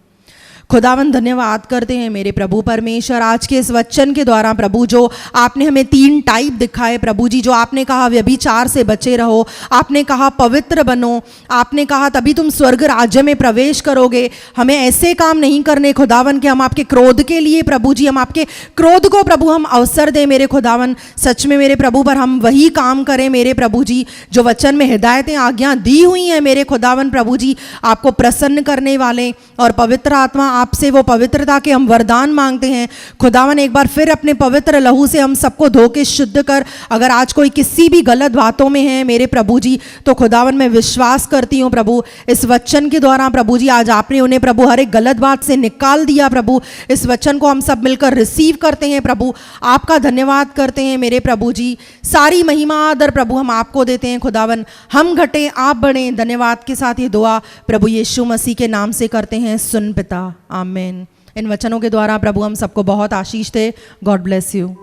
खुदावन धन्यवाद करते हैं मेरे प्रभु परमेश्वर, आज के इस वचन के द्वारा प्रभु जो आपने हमें 3 टाइप दिखाए प्रभु जी। जो आपने कहा व्यभिचार से बचे रहो, आपने कहा पवित्र बनो, आपने कहा तभी तुम स्वर्ग राज्य में प्रवेश करोगे। हमें ऐसे काम नहीं करने खुदावन कि हम आपके क्रोध के लिए प्रभु जी, हम आपके क्रोध को प्रभु हम अवसर दें मेरे खुदावन। सच में मेरे प्रभु पर हम वही काम करें मेरे प्रभु जी जो वचन में हिदायतें आज्ञा दी हुई हैं मेरे खुदावन प्रभु जी, आपको प्रसन्न करने वाले। और पवित्र आत्मा आपसे वो पवित्रता के हम वरदान मांगते हैं खुदावन। एक बार फिर अपने पवित्र लहू से हम सबको धो के शुद्ध कर। अगर आज कोई किसी भी गलत बातों में है मेरे प्रभु जी, तो खुदावन मैं विश्वास करती हूँ प्रभु इस वचन के द्वारा प्रभु जी आज आपने उन्हें प्रभु हर एक गलत बात से निकाल दिया प्रभु। इस वचन को हम सब मिलकर रिसीव करते हैं प्रभु, आपका धन्यवाद करते हैं मेरे प्रभु जी। सारी महिमा आदर प्रभु हम आपको देते हैं खुदावन। हम घटे आप बढ़ें, धन्यवाद के साथ ये दुआ प्रभु यीशु मसीह के नाम से करते हैं, सुन पिता, आमीन। इन वचनों के द्वारा प्रभु हम सबको बहुत आशीष दे। God bless you.